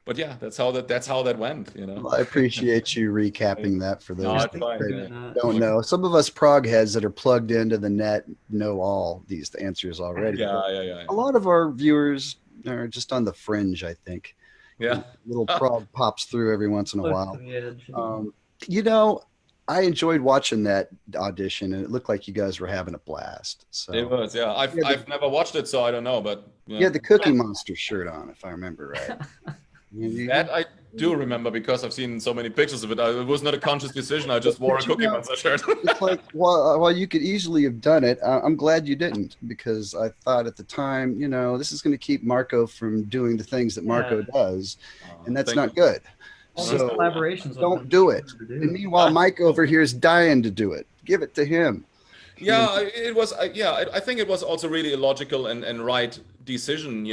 but yeah, that's how that went, Well, I appreciate you recapping that for those it's fine, that don't know. Some of us prog heads that are plugged into the net know all these answers already. Yeah. A lot of our viewers are just on the fringe, I think. Yeah. Little prog pops through every once in a Close while. to the edge. I enjoyed watching that audition, and it looked like you guys were having a blast. So It was, yeah. I've never watched it, so I don't know, but you had the Cookie Monster shirt on, if I remember right. that I do remember because I've seen so many pictures of it. It was not a conscious decision. I just wore a Cookie Monster shirt. It's like, while you could easily have done it, I'm glad you didn't, because I thought at the time, this is going to keep Marco from doing the things that Marco does, and that's not good. All these collaborations. Don't do it. And meanwhile, Mike over here is dying to do it. Give it to him. Yeah, it was. I think it was also really a logical and right decision,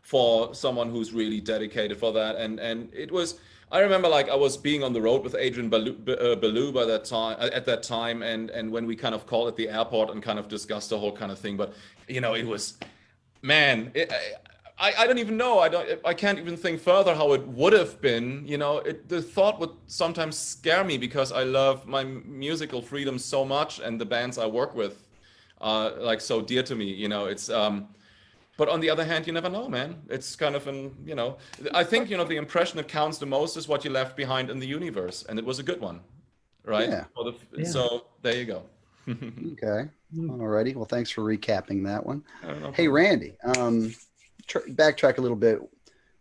for someone who's really dedicated for that. And it was. I remember like I was being on the road with Adrian Ballou by that time at that time, and when we kind of called at the airport and kind of discussed the whole kind of thing. But it was, man. I don't even know. I can't even think further how it would have been. The thought would sometimes scare me because I love my musical freedom so much, and the bands I work with are like so dear to me. It's. But on the other hand, you never know, man. It's kind of I think the impression that counts the most is what you left behind in the universe, and it was a good one, right? Yeah. So there you go. Okay. Alrighty. Well, thanks for recapping that one. Know. Hey, Randy. Backtrack a little bit.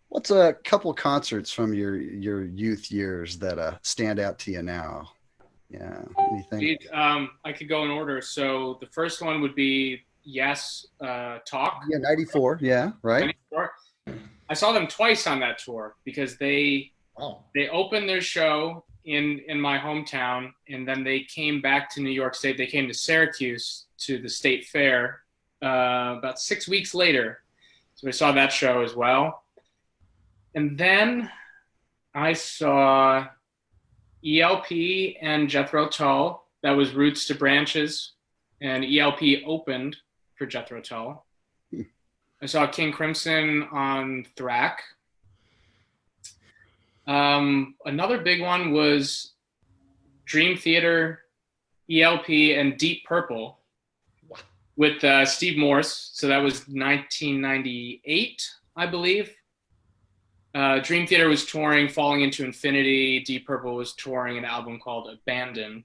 What's a couple concerts from your youth years that stand out to you now? Yeah, anything? I could go in order. So the first one would be Yes, Talk. Yeah, 94. Yeah, right. 94. I saw them twice on that tour because they opened their show in my hometown, and then they came back to New York State. They came to Syracuse to the State Fair about 6 weeks later. So I saw that show as well. And then I saw ELP and Jethro Tull. That was Roots to Branches. And ELP opened for Jethro Tull. I saw King Crimson on Thrack. Another big one was Dream Theater, ELP, and Deep Purple with Steve Morse. So that was 1998, I believe. Dream Theater was touring Falling Into Infinity. Deep Purple was touring an album called Abandon.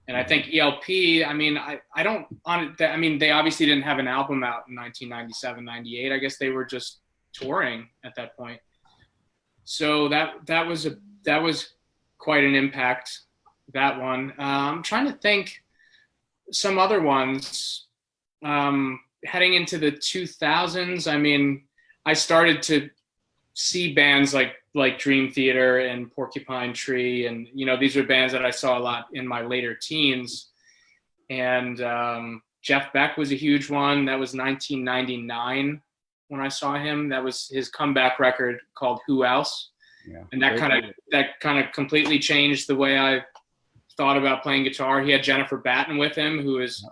And I think ELP, they obviously didn't have an album out in 1997, 98. I guess they were just touring at that point. So that was quite an impact, that one. I'm trying to think some other ones. Heading into the 2000s, I started to see bands like Dream Theater and Porcupine Tree, and these are bands that I saw a lot in my later teens. And Jeff Beck was a huge one. That was 1999 when I saw him. That was his comeback record called Who Else? Yeah. And that kind of completely changed the way I thought about playing guitar. He had Jennifer Batten with him, who is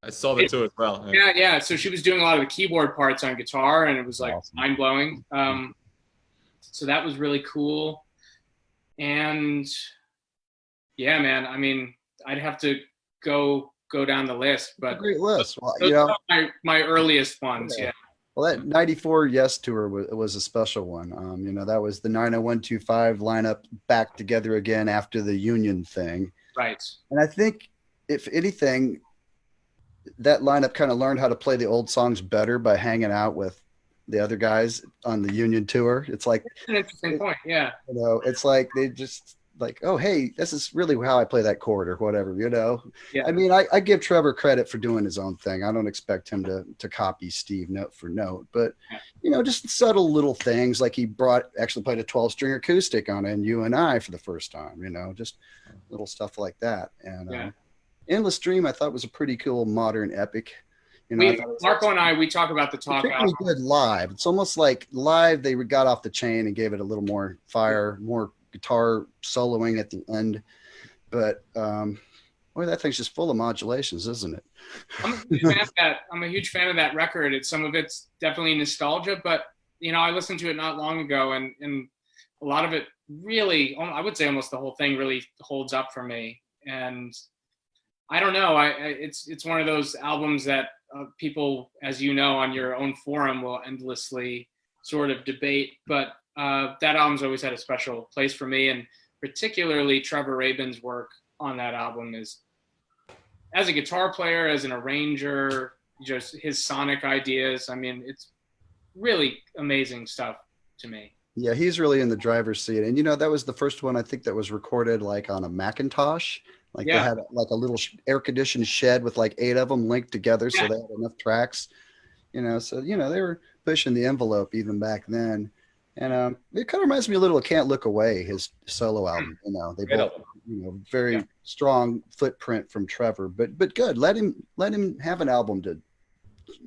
I saw that too as well. Yeah. So she was doing a lot of the keyboard parts on guitar, and it was like awesome. Mind blowing. So that was really cool. And yeah, man, I'd have to go down the list, but great list. Well, those are my earliest ones. Yeah. Well, that 94 Yes tour was a special one. That was the 90125 lineup back together again after the Union thing. Right. And I think if anything, that lineup kind of learned how to play the old songs better by hanging out with the other guys on the Union tour. It's like, That's an interesting point. Yeah. it's like they just like, oh, hey, this is really how I play that chord or whatever, Yeah. I mean, I give Trevor credit for doing his own thing. I don't expect him to copy Steve note for note, but just subtle little things, like he actually played a 12-string acoustic on it, and you and I for the first time, just little stuff like that. And Endless Dream, I thought, was a pretty cool modern epic. Marco and I, we talk about the Talk album. Good live. It's almost like live they got off the chain and gave it a little more fire, more guitar soloing at the end. But boy, that thing's just full of modulations, isn't it? I'm a huge fan of that record. Some of it's definitely nostalgia, but I listened to it not long ago, and a lot of it really, I would say almost the whole thing really holds up for me. And I don't know, it's one of those albums that people, as you know, on your own forum will endlessly sort of debate, but that album's always had a special place for me, and particularly Trevor Rabin's work on that album is, as a guitar player, as an arranger, just his sonic ideas. I mean, it's really amazing stuff to me. Yeah, he's really in the driver's seat. And, that was the first one I think that was recorded like on a Macintosh. Like they had like a little air-conditioned shed with like 8 of them linked together, so they had enough tracks. So they were pushing the envelope even back then. And it kind of reminds me a little of Can't Look Away, his solo album. They both, very strong footprint from Trevor, but good. Let him have an album to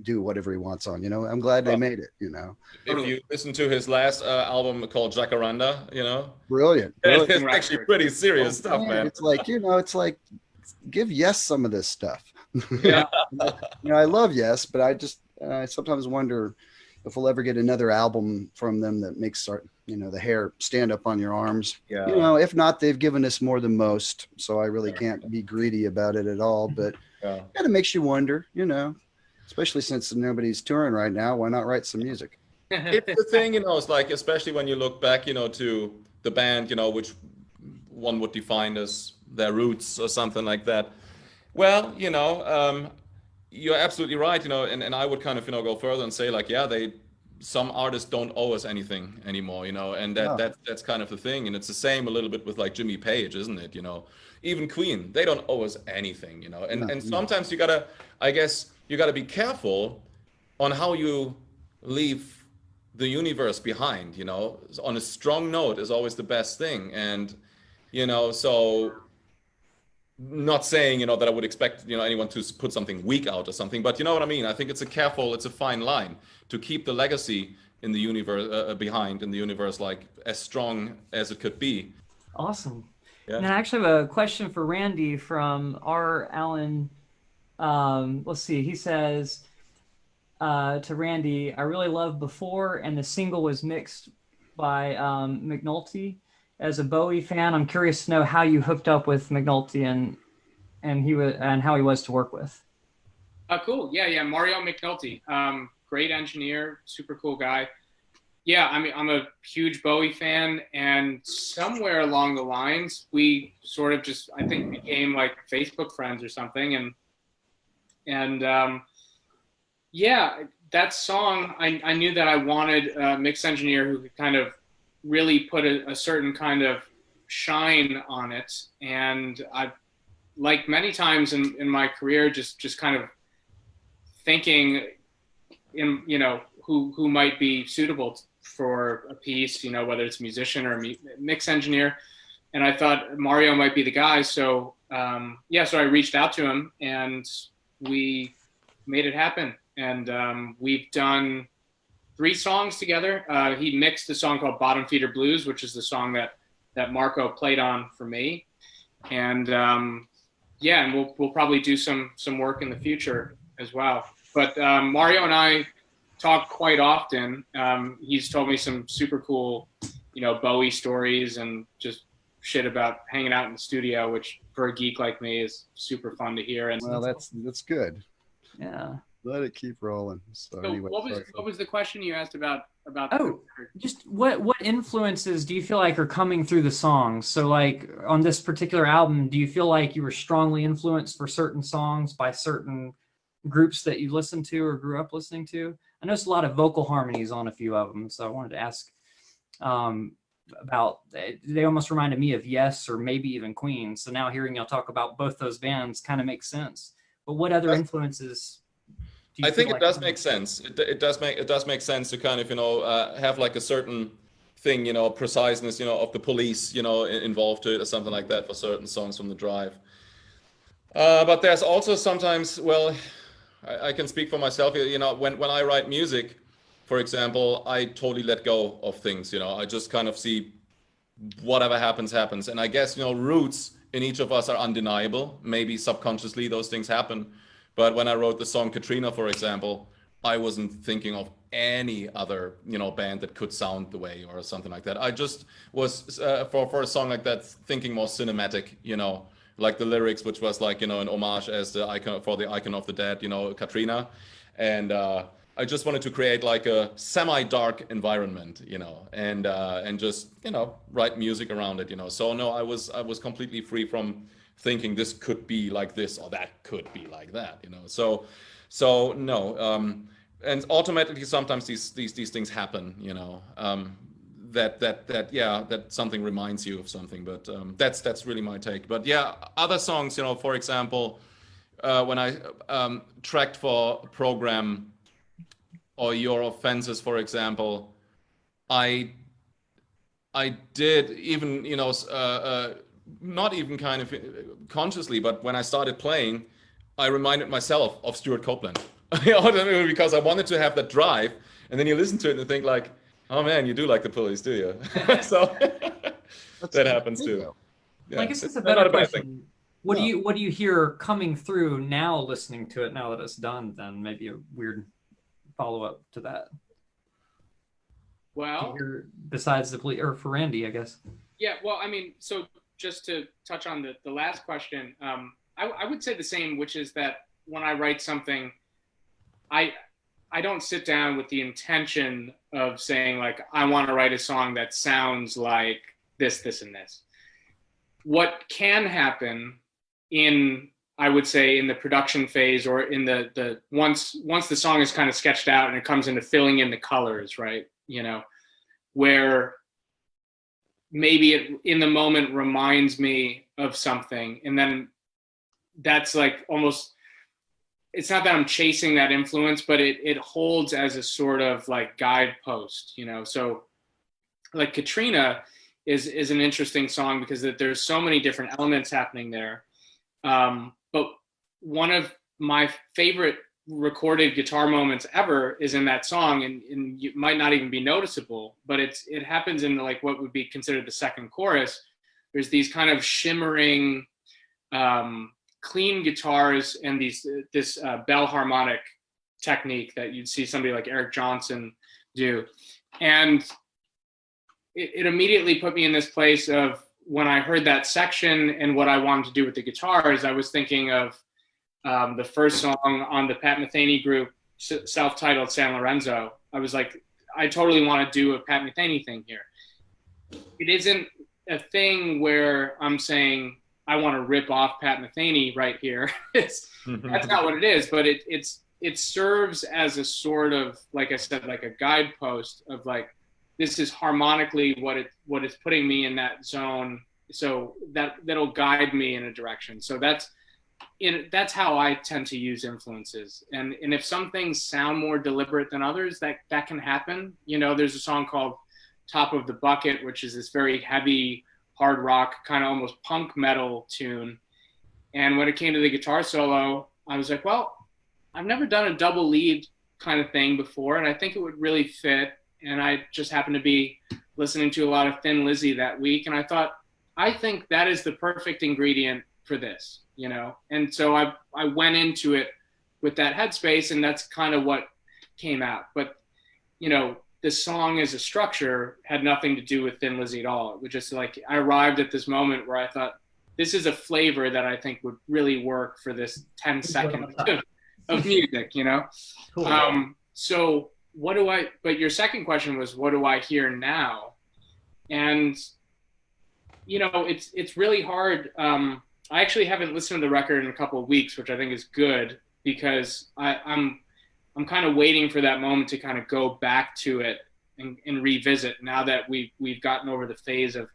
do whatever he wants on. I'm glad they made it. If you listen to his last album called Jacaranda, brilliant. It's actually pretty serious stuff, man. It's like give Yes some of this stuff. Yeah. I love Yes, but I sometimes wonder if we'll ever get another album from them that makes the hair stand up on your arms. Yeah. If not, they've given us more than most, so I really can't be greedy about it at all. But it kind of makes you wonder, especially since nobody's touring right now. Why not write some music? It's the thing, it's like, especially when you look back, to the band, which one would define as their roots or something like that. Well, you're absolutely right, and I would kind of, go further and say, like, some artists don't owe us anything anymore, and that's kind of the thing. And it's the same a little bit with like Jimmy Page, isn't it? Even Queen, they don't owe us anything, and sometimes you gotta be careful on how you leave the universe behind, on a strong note is always the best thing. And, so not saying, that I would expect, anyone to put something weak out or something, but you know what I mean? I think it's a fine line to keep the legacy in the universe behind in the universe, like as strong as it could be. Awesome. Yeah. And I actually have a question for Randy from R. Allen. Let's see. He says to Randy, I really love Before, and the single was mixed by McNulty. As a Bowie fan, I'm curious to know how you hooked up with McNulty and how he was to work with. Cool. Yeah. Mario McNulty, great engineer, super cool guy. Yeah, I mean, I'm a huge Bowie fan, and somewhere along the lines, we sort of just, I think, became like Facebook friends or something. And that song, I knew that I wanted a mix engineer who could kind of really put a certain kind of shine on it. And I've, like many times in my career, just kind of thinking in, who might be suitable for a piece, whether it's musician or mix engineer. And I thought Mario might be the guy. So, so I reached out to him and we made it happen. And we've done 3 songs together. He mixed a song called Bottom Feeder Blues, which is the song that Marco played on for me. And and we'll probably do some work in the future as well. But Mario and I talk quite often. He's told me some super cool, Bowie stories and just shit about hanging out in the studio, which for a geek like me is super fun to hear. And well, that's good. Yeah. Let it keep rolling. So anyway, what was the question you asked about? Just what influences do you feel like are coming through the songs? So like on this particular album, do you feel like you were strongly influenced for certain songs by certain groups that you listen to or grew up listening to? I noticed a lot of vocal harmonies on a few of them, so I wanted to ask about. They almost reminded me of Yes or maybe even Queen. So now hearing y'all talk about both those bands kind of makes sense. But what other influences do you I think feel it does make sense. It does make sense to kind of have like a certain thing, preciseness, of the Police, involved to it or something like that for certain songs from the Drive. But there's also sometimes, well, I can speak for myself. When I write music, for example, I totally let go of things. I just kind of see whatever happens, happens. And I guess, roots in each of us are undeniable. Maybe subconsciously those things happen. But when I wrote the song Katrina, for example, I wasn't thinking of any other, band that could sound the way or something like that. I just was, for a song like that, thinking more cinematic, like the lyrics, which was like, an homage as the icon for the Icon of the Dead, Katrina. And I just wanted to create like a semi-dark environment, and just, write music around it, So no, I was completely free from thinking this could be like this or that could be like that, So no, and automatically sometimes these things happen, that something reminds you of something, but that's really my take. But yeah, other songs, for example, when I tracked for Program or Your Offenses, for example, I did even, not even kind of consciously, but when I started playing, I reminded myself of Stuart Copeland, because I wanted to have that drive. And then you listen to it and think like, oh man, you do like the Police, do you? So that happens too. Yeah, well, I guess it's a better question. Thing. What do you hear coming through now, listening to it now that it's done? Then maybe a weird follow-up to that. Well, besides the Police, or for Randy, I guess. Yeah, well, I mean, so just to touch on the last question, I would say the same, which is that when I write something, I don't sit down with the intention of saying like, I want to write a song that sounds like this, and this. What can happen I would say in the production phase, or in the once the song is kind of sketched out and it comes into filling in the colors, right? Where maybe it in the moment reminds me of something, and then that's like almost, it's not that I'm chasing that influence, but it holds as a sort of like guidepost, so like Katrina is an interesting song because there's so many different elements happening there. But one of my favorite recorded guitar moments ever is in that song, and it might not even be noticeable, but it happens in like what would be considered the second chorus. There's these kind of shimmering, clean guitars and this bell harmonic technique that you'd see somebody like Eric Johnson do, and it immediately put me in this place of, when I heard that section and what I wanted to do with the guitars, I was thinking of the first song on the Pat Metheny group, self-titled San Lorenzo. I was like, I totally want to do a Pat Metheny thing here. It isn't a thing where I'm saying I want to rip off Pat Metheny right here. That's not what it is, but it serves as a sort of, like I said, like a guidepost of like, this is harmonically what it's putting me in that zone, so that'll guide me in a direction. So that's how I tend to use influences. And if some things sound more deliberate than others, that can happen. There's a song called Top of the Bucket, which is this very heavy, hard rock, kind of almost punk metal tune. And when it came to the guitar solo, I was like, well, I've never done a double lead kind of thing before, and I think it would really fit. And I just happened to be listening to a lot of Thin Lizzy that week. And I thought, I think that is the perfect ingredient for this, And so I went into it with that headspace, and that's kind of what came out. But, the song as a structure had nothing to do with Thin Lizzy at all. It was just like, I arrived at this moment where I thought, this is a flavor that I think would really work for this 10 seconds of music, Cool. So but your second question was, what do I hear now? And, it's really hard. I actually haven't listened to the record in a couple of weeks, which I think is good. because I'm kind of waiting for that moment to kind of go back to it and revisit, now that we've gotten over the phase of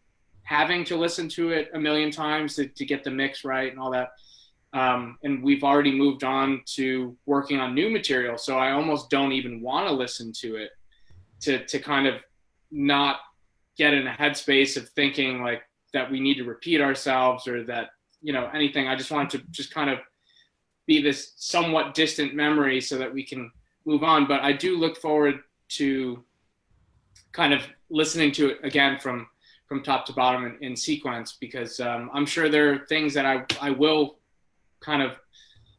having to listen to it a million times to get the mix right and all that. And we've already moved on to working on new material. So I almost don't even want to listen to it to kind of not get in a headspace of thinking like that we need to repeat ourselves or that, you know, anything. I just want it to just kind of be this somewhat distant memory so that we can move on. But I do look forward to kind of listening to it again from top to bottom in sequence, because I'm sure there are things that I will kind of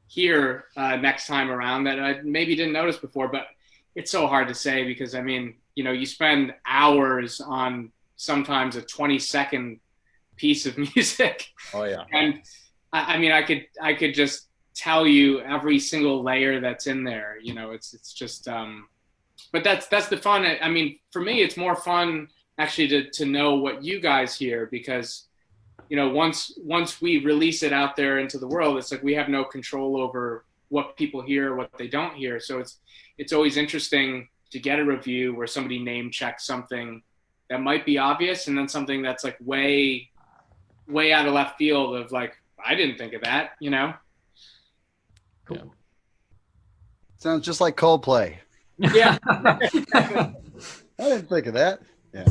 hear next time around that I maybe didn't notice before. But it's so hard to say, because I mean, you know, you spend hours on sometimes a 20-second piece of music. Oh yeah. And I mean, I could just tell you every single layer that's in there. You know, it's just but that's the fun. I mean, for me, it's more fun actually to know what you guys hear, because, you know, once we release it out there into the world, it's like we have no control over what people hear, what they don't hear. So it's always interesting to get a review where somebody name checks something that might be obvious, and then something that's like way out of left field of like, I didn't think of that, you know? Cool. Yeah. Sounds just like Coldplay. Yeah. I didn't think of that. Yeah.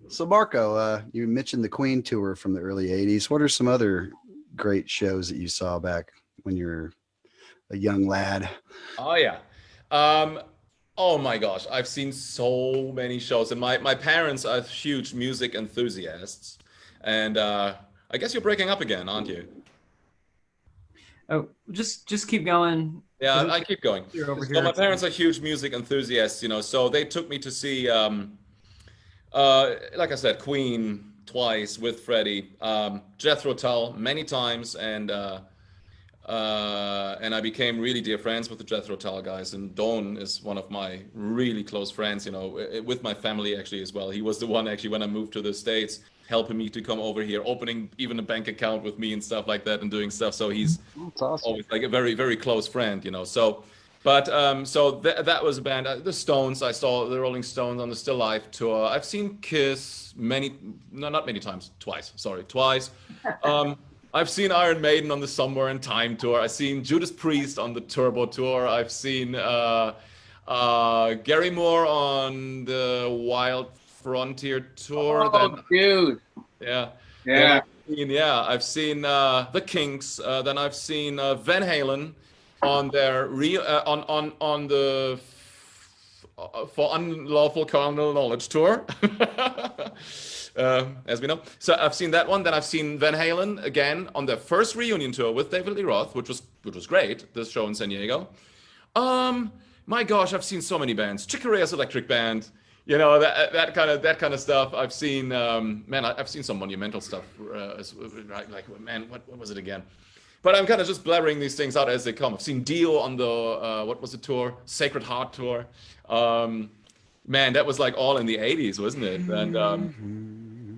So Marco, you mentioned the Queen tour from the early 80s. What are some other great shows that you saw back when you were a young lad? Oh yeah. Oh my gosh, I've seen so many shows, and my parents are huge music enthusiasts, and I guess you're breaking up again, aren't you? Oh, just keep going. Yeah, I keep going. You're over So here. my parents are huge music enthusiasts, you know, so they took me to see, like I said, Queen twice with Freddie, Jethro Tull many times, and I became really dear friends with the Jethro Tull guys. And Don is one of my really close friends, you know, with my family actually as well. He was the one actually when I moved to the States, helping me to come over here, opening even a bank account with me and stuff like that, and doing stuff. So he's That's awesome. always like a very, very close friend, you know. So, but that was a band. The Stones, I saw the Rolling Stones on the Still Life tour. I've seen Kiss not many times, twice. I've seen Iron Maiden on the Somewhere in Time tour. I've seen Judas Priest on the Turbo tour. I've seen Gary Moore on the Wild Frontier tour. Oh, dude. Yeah. Yeah. I've seen the Kinks. Then I've seen Van Halen on their on the for Unlawful Carnal Knowledge tour. As we know. So I've seen that one. Then I've seen Van Halen again on their first reunion tour with David Lee Roth, which was great. This show in San Diego. My gosh, I've seen so many bands. Chick Corea's Electric Band. You know, that kind of stuff. I've seen I've seen some monumental stuff. Like man, what was it again? But I'm kind of just blabbering these things out as they come. I've seen Dio on the what was the tour? Sacred Heart tour. Man, that was like all in the 80s, wasn't it?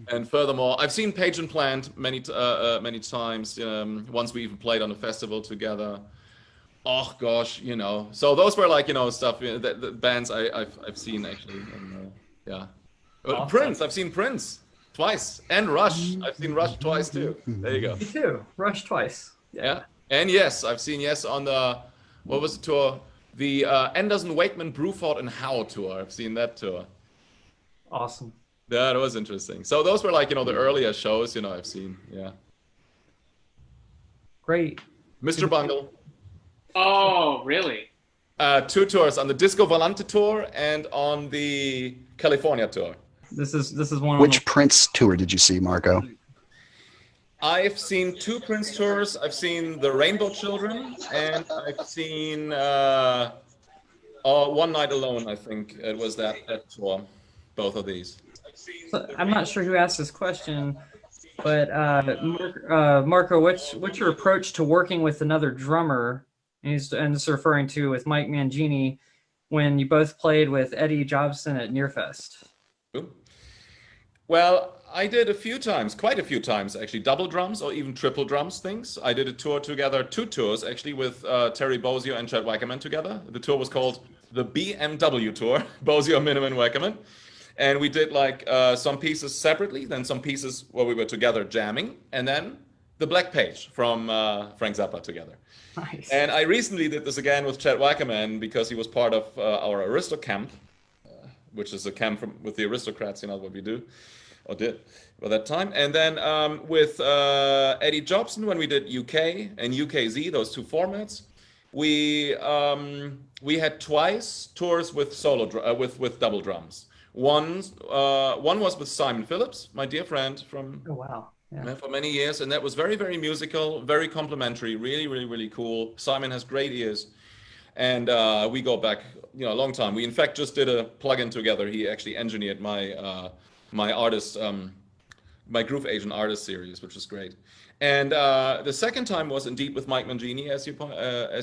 And furthermore, I've seen Page and Plant many times. Once we even played on a festival together. Oh gosh, you know. So those were like, you know, stuff. The bands I've seen actually. And, yeah. Awesome. Prince. I've seen Prince twice, and Rush. I've seen Rush twice too. There you go. Me too. Rush twice. Yeah. And Yes, I've seen Yes on the what was the tour? The Anderson, Wakeman, Bruford, and Howe tour. I've seen that tour. Awesome. That was interesting. So those were like, you know, the earlier shows, you know, I've seen. Yeah. Great. Mr. Bungle. Oh, really? 2 tours, on the Disco Volante tour and on the California tour. This is one. Which Prince tour did you see, Marco? I've seen 2 Prince tours. I've seen the Rainbow Children, and I've seen One Night Alone. I think it was that tour. Both of these. So, I'm not sure who asked this question, but Marco, what's your approach to working with another drummer? And it's referring to with Mike Mangini when you both played with Eddie Jobson at Nearfest. Well, I did a few times, quite a few times actually, double drums or even triple drums things. I did a tour together, 2 tours actually with Terry Bozzio and Chad Wackerman together. The tour was called the BMW Tour, Bozzio, Minnemann, Wackerman. And we did like some pieces separately, then some pieces where we were together jamming, and then the Black Page from Frank Zappa together. Nice. And I recently did this again with Chad Wackerman because he was part of our Aristocamp, which is a camp with the Aristocrats, what we do, or did at that time. And then with Eddie Jobson, when we did UK and UKZ, those 2 formats, we had twice tours with with double drums. One was with Simon Phillips, my dear friend from Oh, wow. Yeah. for many years, and that was very, very musical, very complimentary, really, really, really cool. Simon has great ears, and we go back, a long time. We in fact just did a plugin together. He actually engineered my my artist, my Groove Agent artist series, which was great. And the second time was indeed with Mike Mangini, as you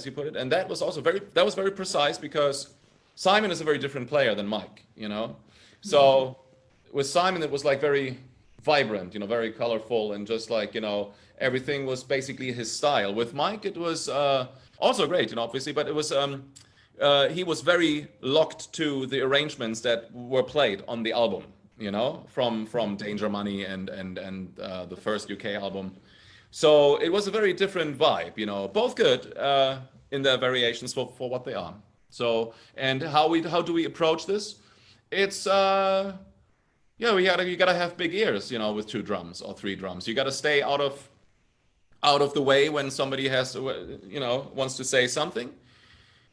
put it, and that was also very precise because Simon is a very different player than Mike, So with Simon, it was like very vibrant, very colorful, and just like, everything was basically his style. With Mike, it was also great, obviously, but it was he was very locked to the arrangements that were played on the album, from Danger Money and the first UK album. So it was a very different vibe, both good in their variations for what they are. So, and how do we approach this? It's you gotta have big ears, with 2 drums or 3 drums. You gotta stay out of the way when somebody has, wants to say something.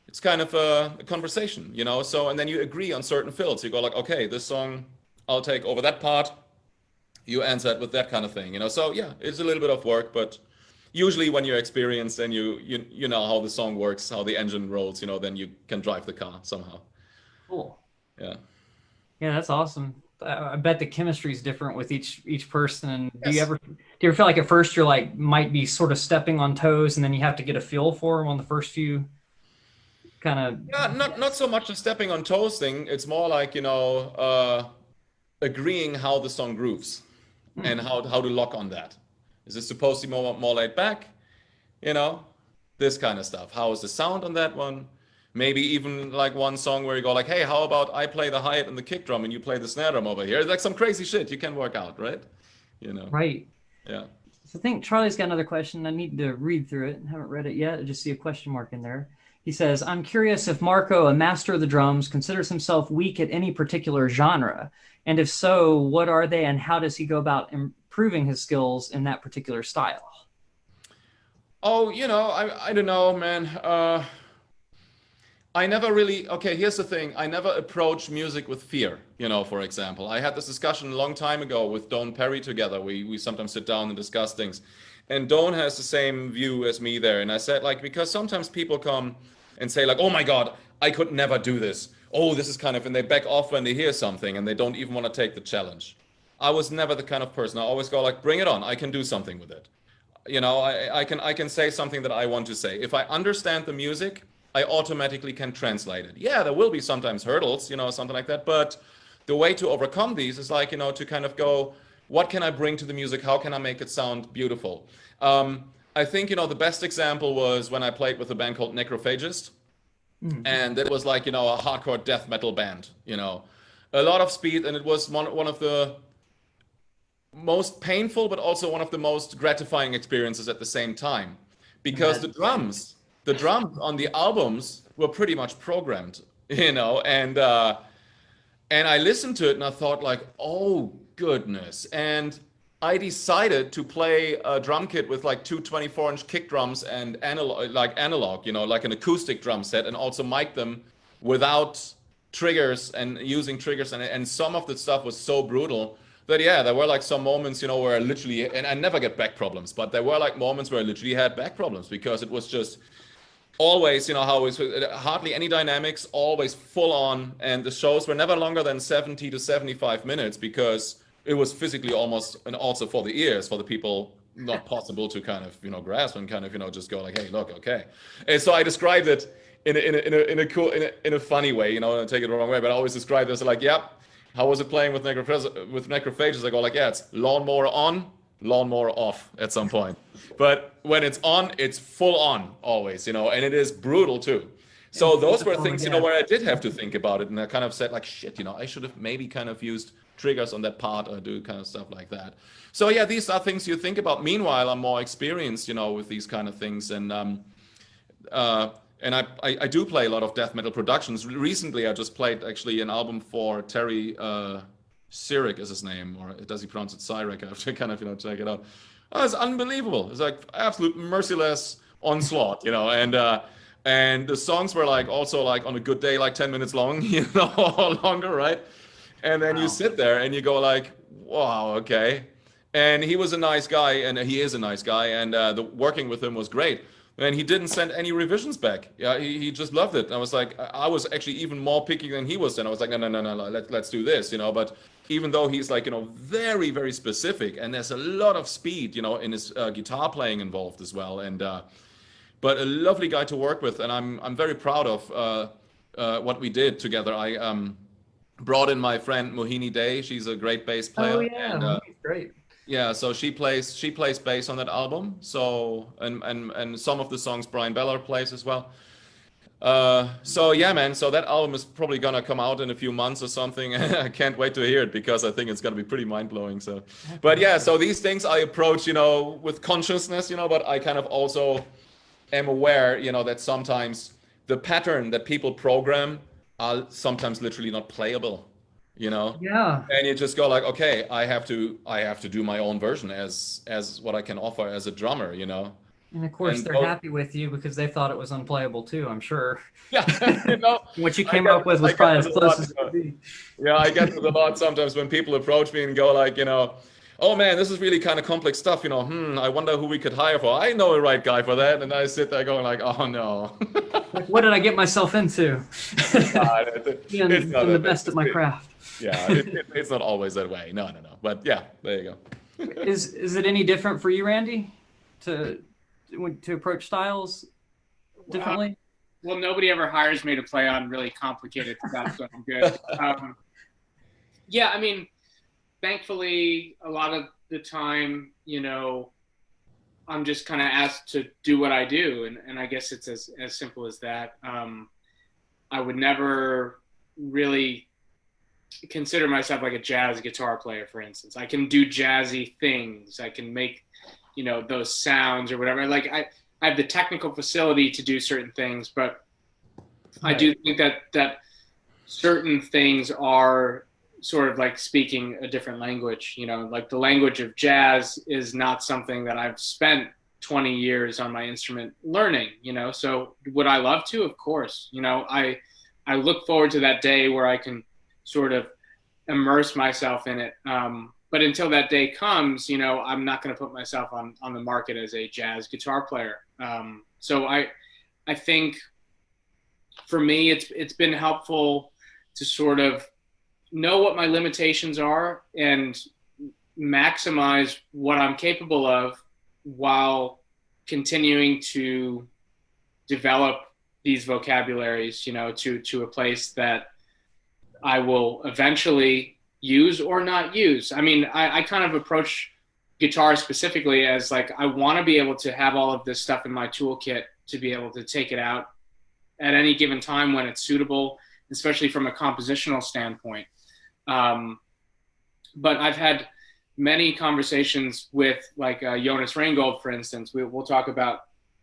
It's kind of a conversation, So, and then you agree on certain fills. You go like, okay, this song, I'll take over that part. You answer it with that kind of thing, So yeah, it's a little bit of work, but usually when you're experienced and you know how the song works, how the engine rolls, then you can drive the car somehow. Cool. Yeah. Yeah, that's awesome. I bet the chemistry is different with each person. And Yes. do you ever feel like at first you're like might be sort of stepping on toes, and then you have to get a feel for them on the first few kind of? Yeah, not so much a stepping on toes thing. It's more like agreeing how the song grooves and how to lock on that. Is it supposed to be more laid back? This kind of stuff. How is the sound on that one? Maybe even like one song where you go like, hey, how about I play the hi-hat and the kick drum and you play the snare drum over here? It's like some crazy shit you can work out, right? Right. Yeah. So I think Charlie's got another question. I need to read through it. I haven't read it yet. I just see a question mark in there. He says, I'm curious if Marco, a master of the drums, considers himself weak at any particular genre. And if so, what are they and how does he go about improving his skills in that particular style? Oh, I don't know, man. I never really, okay, here's the thing. I never approach music with fear, for example. I had this discussion a long time ago with Don Perry together. We sometimes sit down and discuss things. And Don has the same view as me there. And I said, like, because sometimes people come and say, like, oh my God, I could never do this. Oh, this is kind of, and they back off when they hear something and they don't even want to take the challenge. I was never the kind of person. I always go like, bring it on. I can do something with it. I can say something that I want to say. If I understand the music, I automatically can translate it. Yeah, there will be sometimes hurdles, something like that. But the way to overcome these is like, to kind of go, what can I bring to the music? How can I make it sound beautiful? I think, the best example was when I played with a band called Necrophagist. And it was like, a hardcore death metal band, a lot of speed. And it was one of the most painful, but also one of the most gratifying experiences at the same time. Because the drums on the albums were pretty much programmed, and I listened to it and I thought like, oh goodness. And I decided to play a drum kit with like 2 24-inch kick drums and analog, like an acoustic drum set, and also mic them without triggers and using triggers. And some of the stuff was so brutal that, yeah, there were like some moments, where I literally, and I never get back problems, but there were like moments where I literally had back problems because it was just always, how it was hardly any dynamics, always full on. And the shows were never longer than 70 to 75 minutes because it was physically almost, and also for the ears, for the people, not possible to kind of, grasp and kind of, just go like, hey, look, okay. And so I described it in a funny way, don't take it the wrong way, but I always describe this like, yep, how was it playing with Necrophages? I go like, yeah, it's lawnmower on, lawnmower off at some point. But when it's on, it's full on always, and it is brutal too. So those were things, where I did have to think about it, and I kind of said like, shit, I should have maybe kind of used triggers on that part or do kind of stuff like that. So yeah, these are things you think about. Meanwhile, I'm more experienced, with these kind of things, and I do play a lot of death metal productions. Recently, I just played actually an album for Terry Cyric is his name, or does he pronounce it Cyric? I have to kind of check it out. Oh, it's unbelievable. It's like absolute merciless onslaught, and the songs were like also like on a good day like 10 minutes long, or longer, right? And then you sit there and you go like, wow, okay. And he was a nice guy, and he is a nice guy, and the working with him was great. And he didn't send any revisions back. Yeah, he just loved it. And I was like, I was actually even more picky than he was then. I was like, no, let's do this, But even though he's like, very, very specific, and there's a lot of speed, in his guitar playing involved as well. And but a lovely guy to work with, and I'm very proud of what we did together. I brought in my friend Mohini Day. She's a great bass player. Oh yeah, and, great. Yeah, so she plays bass on that album. So and some of the songs Brian Beller plays as well. So yeah, man. So that album is probably gonna come out in a few months or something. I can't wait to hear it because I think it's gonna be pretty mind blowing. So, but yeah, so these things I approach, with consciousness, But I kind of also am aware, that sometimes the pattern that people program are sometimes literally not playable. Yeah. And you just go like, okay, I have to do my own version as what I can offer as a drummer, And of course, they're happy with you because they thought it was unplayable too, I'm sure. Yeah, What you came up with was probably as close as it could be. Yeah, I get this a lot sometimes when people approach me and go like, oh man, this is really kind of complex stuff, I wonder who we could hire for. I know a right guy for that. And I sit there going like, oh no. Like, what did I get myself into? Being the best at my craft. Yeah, it's not always that way. No. But yeah, there you go. Is it any different for you, Randy, to approach styles differently? Well, nobody ever hires me to play on really complicated stuff, so I'm good. Yeah, I mean, thankfully, a lot of the time, I'm just kind of asked to do what I do, and I guess it's as simple as that. I would never really consider myself like a jazz guitar player, for instance. I can do jazzy things. I can make, those sounds or whatever. Like I have the technical facility to do certain things, but right. I do think that certain things are sort of like speaking a different language, like the language of jazz is not something that I've spent 20 years on my instrument learning, so would I love to? Of course, I look forward to that day where I can sort of immerse myself in it. But until that day comes, I'm not going to put myself on the market as a jazz guitar player. So I think for me, it's been helpful to sort of know what my limitations are and maximize what I'm capable of while continuing to develop these vocabularies, to a place that I will eventually use or not use. I mean, I kind of approach guitar specifically as like, I want to be able to have all of this stuff in my toolkit to be able to take it out at any given time when it's suitable, especially from a compositional standpoint. But I've had many conversations with like Jonas Reingold, for instance. We'll talk about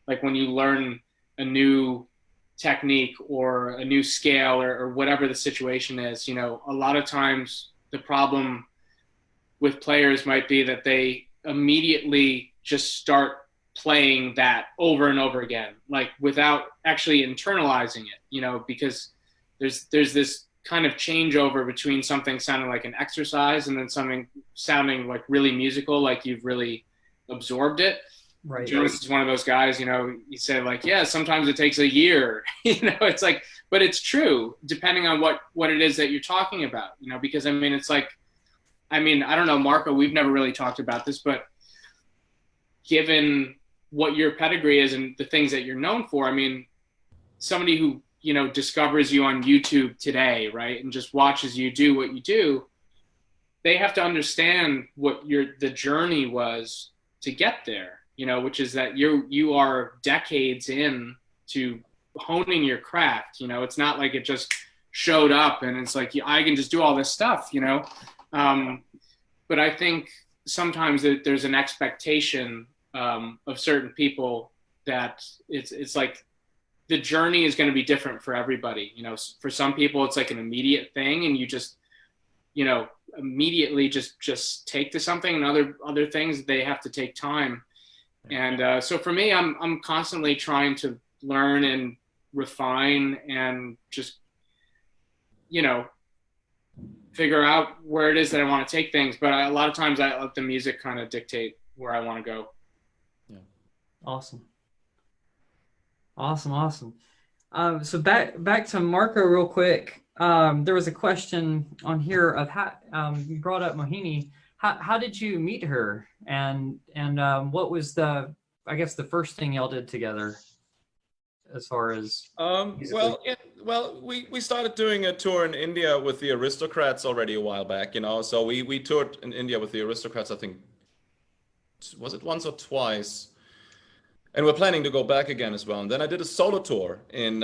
like when you learn a new technique or a new scale or whatever the situation is, a lot of times the problem with players might be that they immediately just start playing that over and over again, like without actually internalizing it, because there's this kind of changeover between something sounding like an exercise and then something sounding like really musical, like you've really absorbed it. Right. Jonas is one of those guys, you say like, yeah, sometimes it takes a year, it's like, but it's true depending on what it is that you're talking about, because I mean, it's like, I don't know, Marco, we've never really talked about this, but given what your pedigree is and the things that you're known for, I mean, somebody who discovers you on YouTube today, right, and just watches you do what you do, they have to understand what the journey was to get there, which is that you are decades in to honing your craft. It's not like it just showed up and it's like, I can just do all this stuff, but I think sometimes there's an expectation of certain people that it's like the journey is going to be different for everybody. For some people it's like an immediate thing and you just immediately just take to something, and other things they have to take time. And so for me, I'm constantly trying to learn and refine and just figure out where it is that I want to take things. But a lot of times I let the music kind of dictate where I want to go. Yeah. Awesome. So back to Marco real quick. There was a question on here of how you brought up Mohini. How did you meet her, and what was the first thing y'all did together, as far as we started doing a tour in India with the Aristocrats already a while back, so we toured in India with the Aristocrats, I think, was it once or twice, and we're planning to go back again as well. And then I did a solo tour in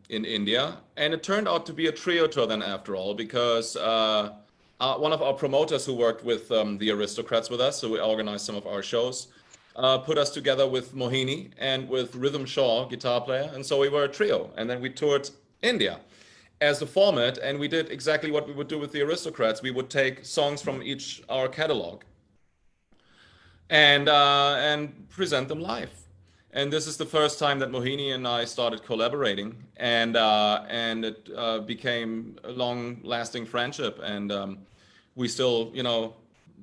India, and it turned out to be a trio tour then after all, because one of our promoters who worked with the Aristocrats with us, so we organized some of our shows, put us together with Mohini and with Rhythm Shaw, guitar player, and so we were a trio. And then we toured India as the format, and we did exactly what we would do with the Aristocrats. We would take songs from our catalog and present them live. And this is the first time that Mohini and I started collaborating, and it became a long-lasting friendship. And we still,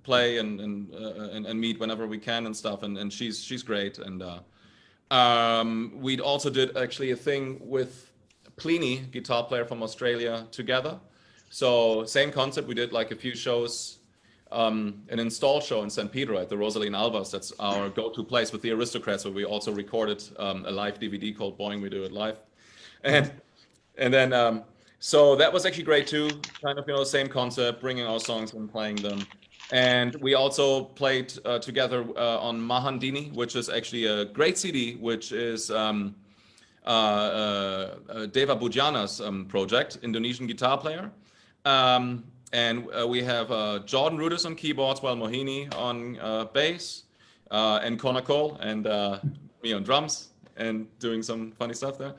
play and meet whenever we can and stuff. And she's great. And we also did actually a thing with Pliny, guitar player from Australia, together. So same concept. We did like a few shows. An install show in St. Peter at the Rosaline Albas. That's our go-to place with the Aristocrats, where we also recorded a live DVD called Boing, We Do It Live. And then, so that was actually great too, kind of, same concept, bringing our songs and playing them. And we also played together on Mahandini, which is actually a great CD, which is Deva Bujana's project, Indonesian guitar player. And we have Jordan Rudess on keyboards, while Mohini on bass, and Connor Cole and me on drums and doing some funny stuff there.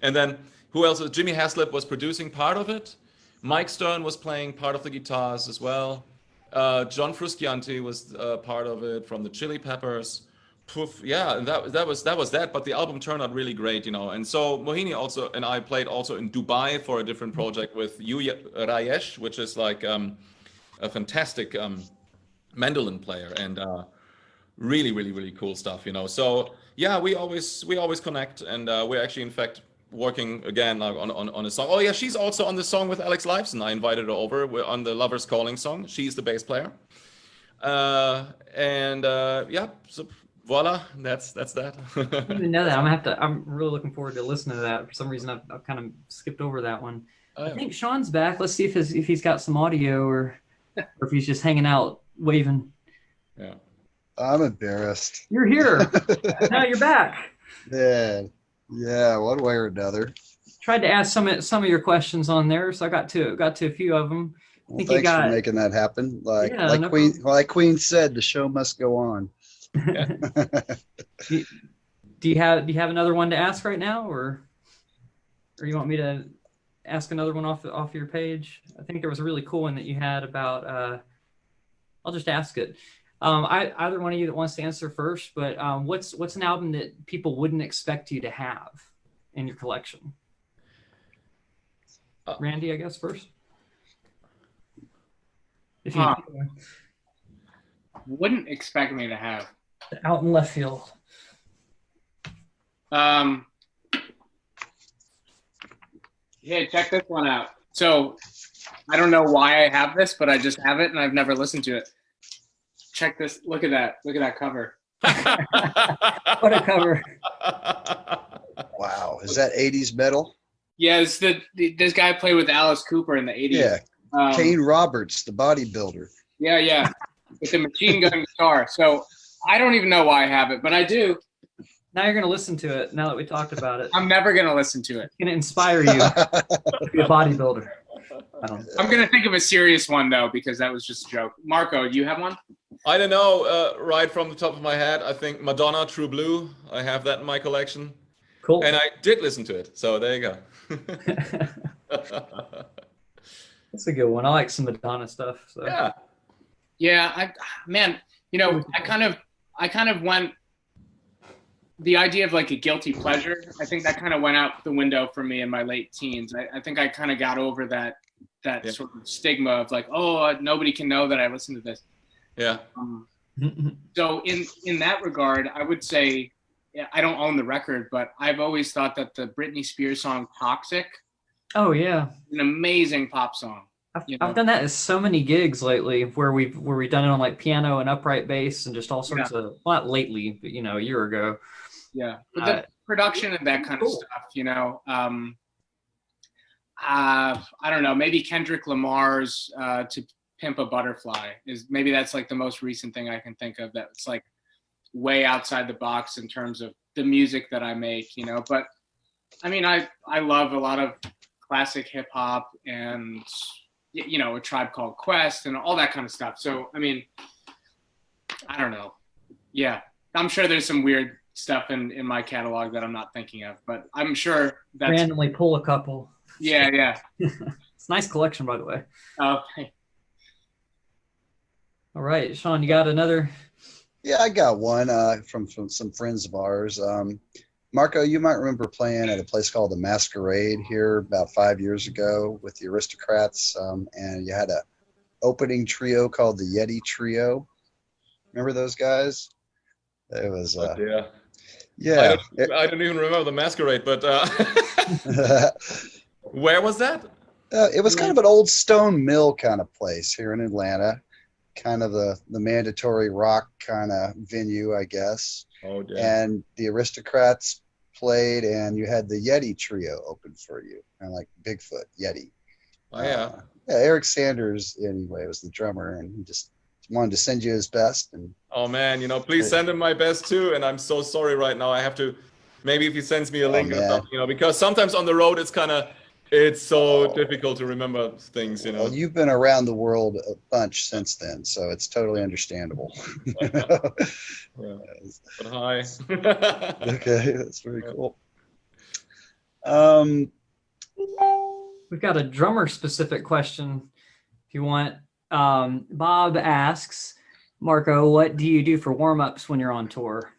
And then who else? Jimmy Haslip was producing part of it. Mike Stern was playing part of the guitars as well. John Frusciante was part of it from the Chili Peppers. Poof, yeah, and that was that. But the album turned out really great, And so Mohini also and I played also in Dubai for a different project with Yu Rayesh, which is like a fantastic mandolin player, and really, really, really cool stuff, So yeah, we always connect, and we're actually in fact working again like on a song. Oh yeah, she's also on the song with Alex Lifeson. I invited her over. We're on the Lover's Calling song. She's the bass player, yeah. So voila, that's that. I didn't even know that. I'm really looking forward to listening to that. For some reason, I've kind of skipped over that one. Oh, yeah. I think Sean's back. Let's see if he's got some audio or if he's just hanging out waving. Yeah, I'm embarrassed. You're here. Now you're back. Yeah, one way or another. Tried to ask some of your questions on there, so I got to a few of them. Well, thanks for making that happen. Like Queen said, the show must go on. Do you have another one to ask right now, or you want me to ask another one off your page? I think there was a really cool one that you had about. I'll just ask it. Either one of you that wants to answer first, but what's an album that people wouldn't expect you to have in your collection? Randy, I guess first. If you wouldn't expect me to have. Out in left field. Yeah, check this one out. So I don't know why I have this, but I just have it and I've never listened to it. Check this. Look at that. Look at that cover. What a cover. Wow. Is that 80s metal? Yeah, it's this guy played with Alice Cooper in the 80s. Yeah, Kane Roberts, the bodybuilder. Yeah, with the machine gun guitar. So I don't even know why I have it, but I do. Now you're going to listen to it now that we talked about it. I'm never going to listen to it. It's going to inspire you to be a bodybuilder. I'm going to think of a serious one, though, because that was just a joke. Marco, you have one? I don't know, right from the top of my head, I think Madonna, True Blue. I have that in my collection. Cool. And I did listen to it, so there you go. That's a good one. I like some Madonna stuff. So. Yeah, man, you know, I kind of went, the idea of like a guilty pleasure, I think that kind of went out the window for me in my late teens. I think I kind of got over that sort of stigma of like, oh, nobody can know that I listen to this. Yeah. So in that regard, I would say, I don't own the record, but I've always thought that the Britney Spears song "Toxic," Oh yeah, an amazing pop song. I've done that at so many gigs lately where we've done it on like piano and upright bass and just all sorts of, well, not lately, but you know, a year ago. Yeah, but the production and that kind of stuff, you know. I don't know, maybe Kendrick Lamar's "To Pimp a Butterfly" is maybe that's like the most recent thing I can think of that's like way outside the box in terms of the music that I make, you know. But I mean, I love a lot of classic hip hop and, you know, A Tribe Called Quest and all that kind of stuff. So, I mean, I don't know. Yeah, I'm sure there's some weird stuff in my catalog that I'm not thinking of, but I'm sure that's randomly pull a couple. Yeah. It's a nice collection, by the way. Okay. All right, Sean, you got another? Yeah, I got one from some friends of ours. Marco, you might remember playing at a place called the Masquerade here about 5 years ago with the Aristocrats, and you had a opening trio called the Yeti Trio. Remember those guys? It was yeah. I don't even remember the Masquerade, but where was that? It was kind of an old stone mill kind of place here in Atlanta, kind of the mandatory rock kind of venue, I guess. Oh, yeah. And the Aristocrats played, and you had the Yeti Trio open for you, kind of like Bigfoot, Yeti. Oh, yeah. Eric Sanders, anyway, was the drummer, and he just wanted to send you his best. And oh, man, you know, please send him my best, too. And I'm so sorry right now. I have to, maybe if he sends me a link or something, you know, because sometimes on the road it's so difficult to remember things, you know. Well, you've been around the world a bunch since then, so it's totally understandable. Yeah. But hi. Okay, that's very cool. We've got a drummer-specific question, if you want. Bob asks, Marco, what do you do for warm-ups when you're on tour?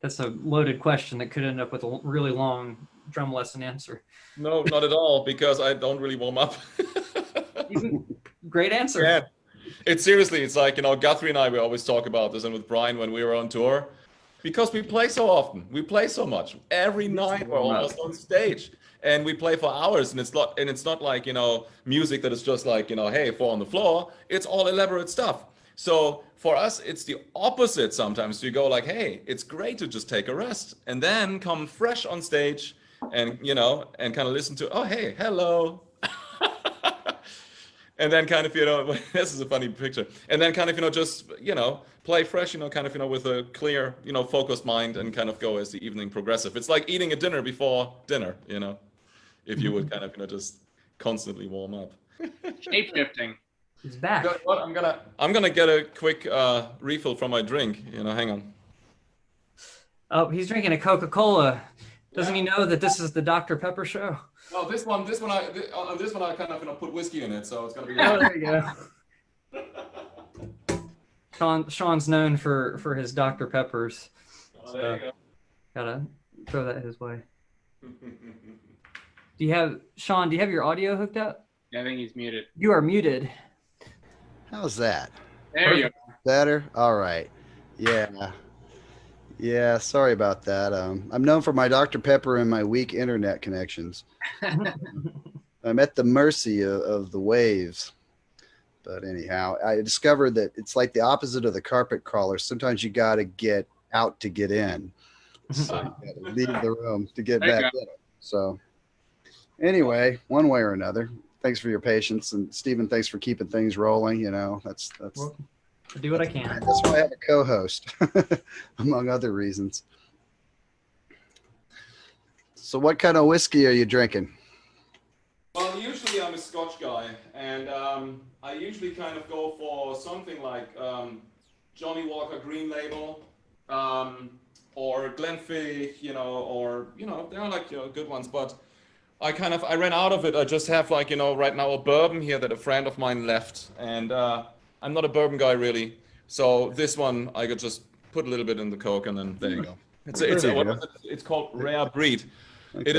That's a loaded question that could end up with a really long drum lesson answer. No, not at all, because I don't really warm up. Great answer. Yeah. It's like, you know, Guthrie and I, we always talk about this, and with Brian when we were on tour, because we play so often, we play so much. Every night we're almost on stage, and we play for hours, and it's not like, you know, music that is just like, you know, hey, 4 on the floor. It's all elaborate stuff. So for us, it's the opposite sometimes. You go like, hey, it's great to just take a rest and then come fresh on stage and, you know, and kind of listen to, oh, hey, hello. And then kind of, you know, this is a funny picture. And then kind of, you know, just, you know, play fresh, you know, kind of, you know, with a clear, you know, focused mind and kind of go as the evening progresses. It's like eating a dinner before dinner, you know, if you would kind of, you know, just constantly warm up. Shape shifting. He's back. You know what? I'm gonna get a quick refill from my drink. You know, hang on. Oh, he's drinking a Coca-Cola. Doesn't he know that this is the Dr. Pepper show? Oh, this one I kind of, you know, put whiskey in it, so it's gonna be. Oh, there you go. Sean's known for his Dr. Peppers. Oh, there you go. Gotta throw that his way. Sean, do you have your audio hooked up? Yeah, I think he's muted. You are muted. How's that? There you go. Better? All right. Yeah, sorry about that. I'm known for my Dr. Pepper and my weak internet connections. I'm at the mercy of the waves. But anyhow, I discovered that it's like the opposite of the carpet crawler. Sometimes you got to get out to get in. So you got to leave the room to get back in. So Anyway, one way or another, thanks for your patience, and Stephen, thanks for keeping things rolling. You know, that's Welcome. I do what I can. that's why I have a co-host, among other reasons. So, what kind of whiskey are you drinking? Well, usually I'm a Scotch guy, and I usually kind of go for something like Johnny Walker Green Label, or Glenfiddich, or there are like good ones, but I ran out of it. I just have like right now a bourbon here that a friend of mine left, and I'm not a bourbon guy really, so this one I could just put a little bit in the Coke, and then there you go. It's called Rare Breed. Okay.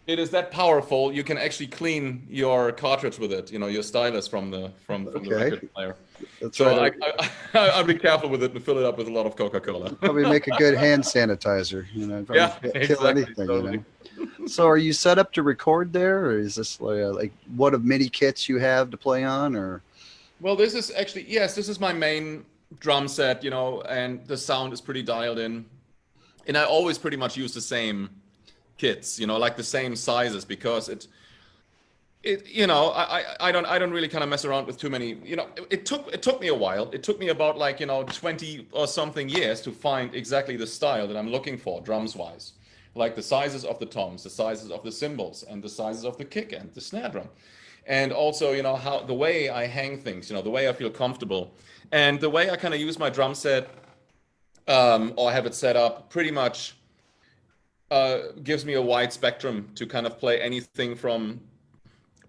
It is that powerful. You can actually clean your cartridge with it. Your stylus from the record player. That's So right. I'll be careful with it and fill it up with a lot of Coca-Cola. Probably make a good hand sanitizer. Probably Yeah, kill exactly, anything. totally. So, are you set up to record there, or is this like one of many kits you have to play on, or? Well, this is actually, yes, this is my main drum set, and the sound is pretty dialed in. And I always pretty much use the same kits, like the same sizes, because I don't really kind of mess around with too many, it took me a while. It took me about 20 or something years to find exactly the style that I'm looking for drums wise. Like the sizes of the toms, the sizes of the cymbals, and the sizes of the kick and the snare drum. And also, how the way I hang things, the way I feel comfortable, and the way I kind of use my drum set, or have it set up, pretty much gives me a wide spectrum to kind of play anything from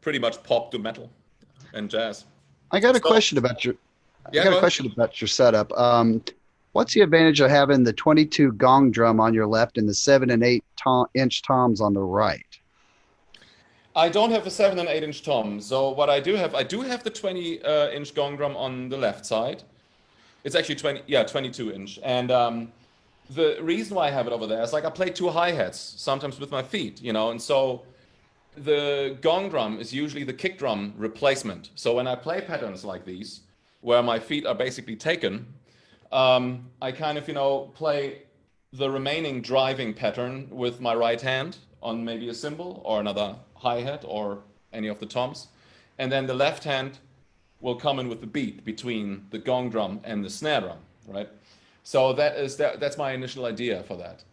pretty much pop to metal and jazz. I got a question about your. Yeah, I got go a question about your setup. What's the advantage of having the 22 gong drum on your left and the 7 and 8 inch toms on the right? I don't have a 7 and 8 inch tom. So what I do have the 20 inch gong drum on the left side. It's actually 22 inch. And the reason why I have it over there is like I play two hi-hats, sometimes with my feet, and so the gong drum is usually the kick drum replacement. So when I play patterns like these, where my feet are basically taken, I kind of, play the remaining driving pattern with my right hand on maybe a cymbal or another hi-hat or any of the toms. And then the left hand will come in with the beat between the gong drum and the snare drum, right? So that's my initial idea for that.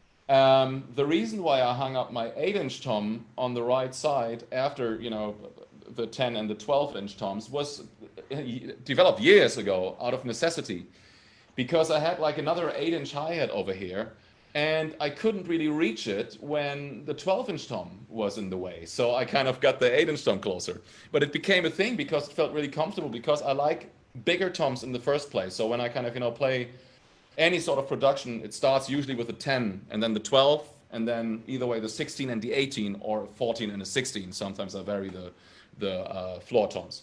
The reason why I hung up my 8 inch tom on the right side after, the 10 and the 12 inch toms was developed years ago out of necessity, because I had like another 8 inch hi-hat over here, and I couldn't really reach it when the 12 inch tom was in the way. So I kind of got the 8 inch tom closer, but it became a thing because it felt really comfortable, because I like bigger toms in the first place. So when I kind of, play any sort of production, it starts usually with a 10 and then the 12, and then either way the 16 and the 18, or 14 and a 16. Sometimes I vary the floor toms.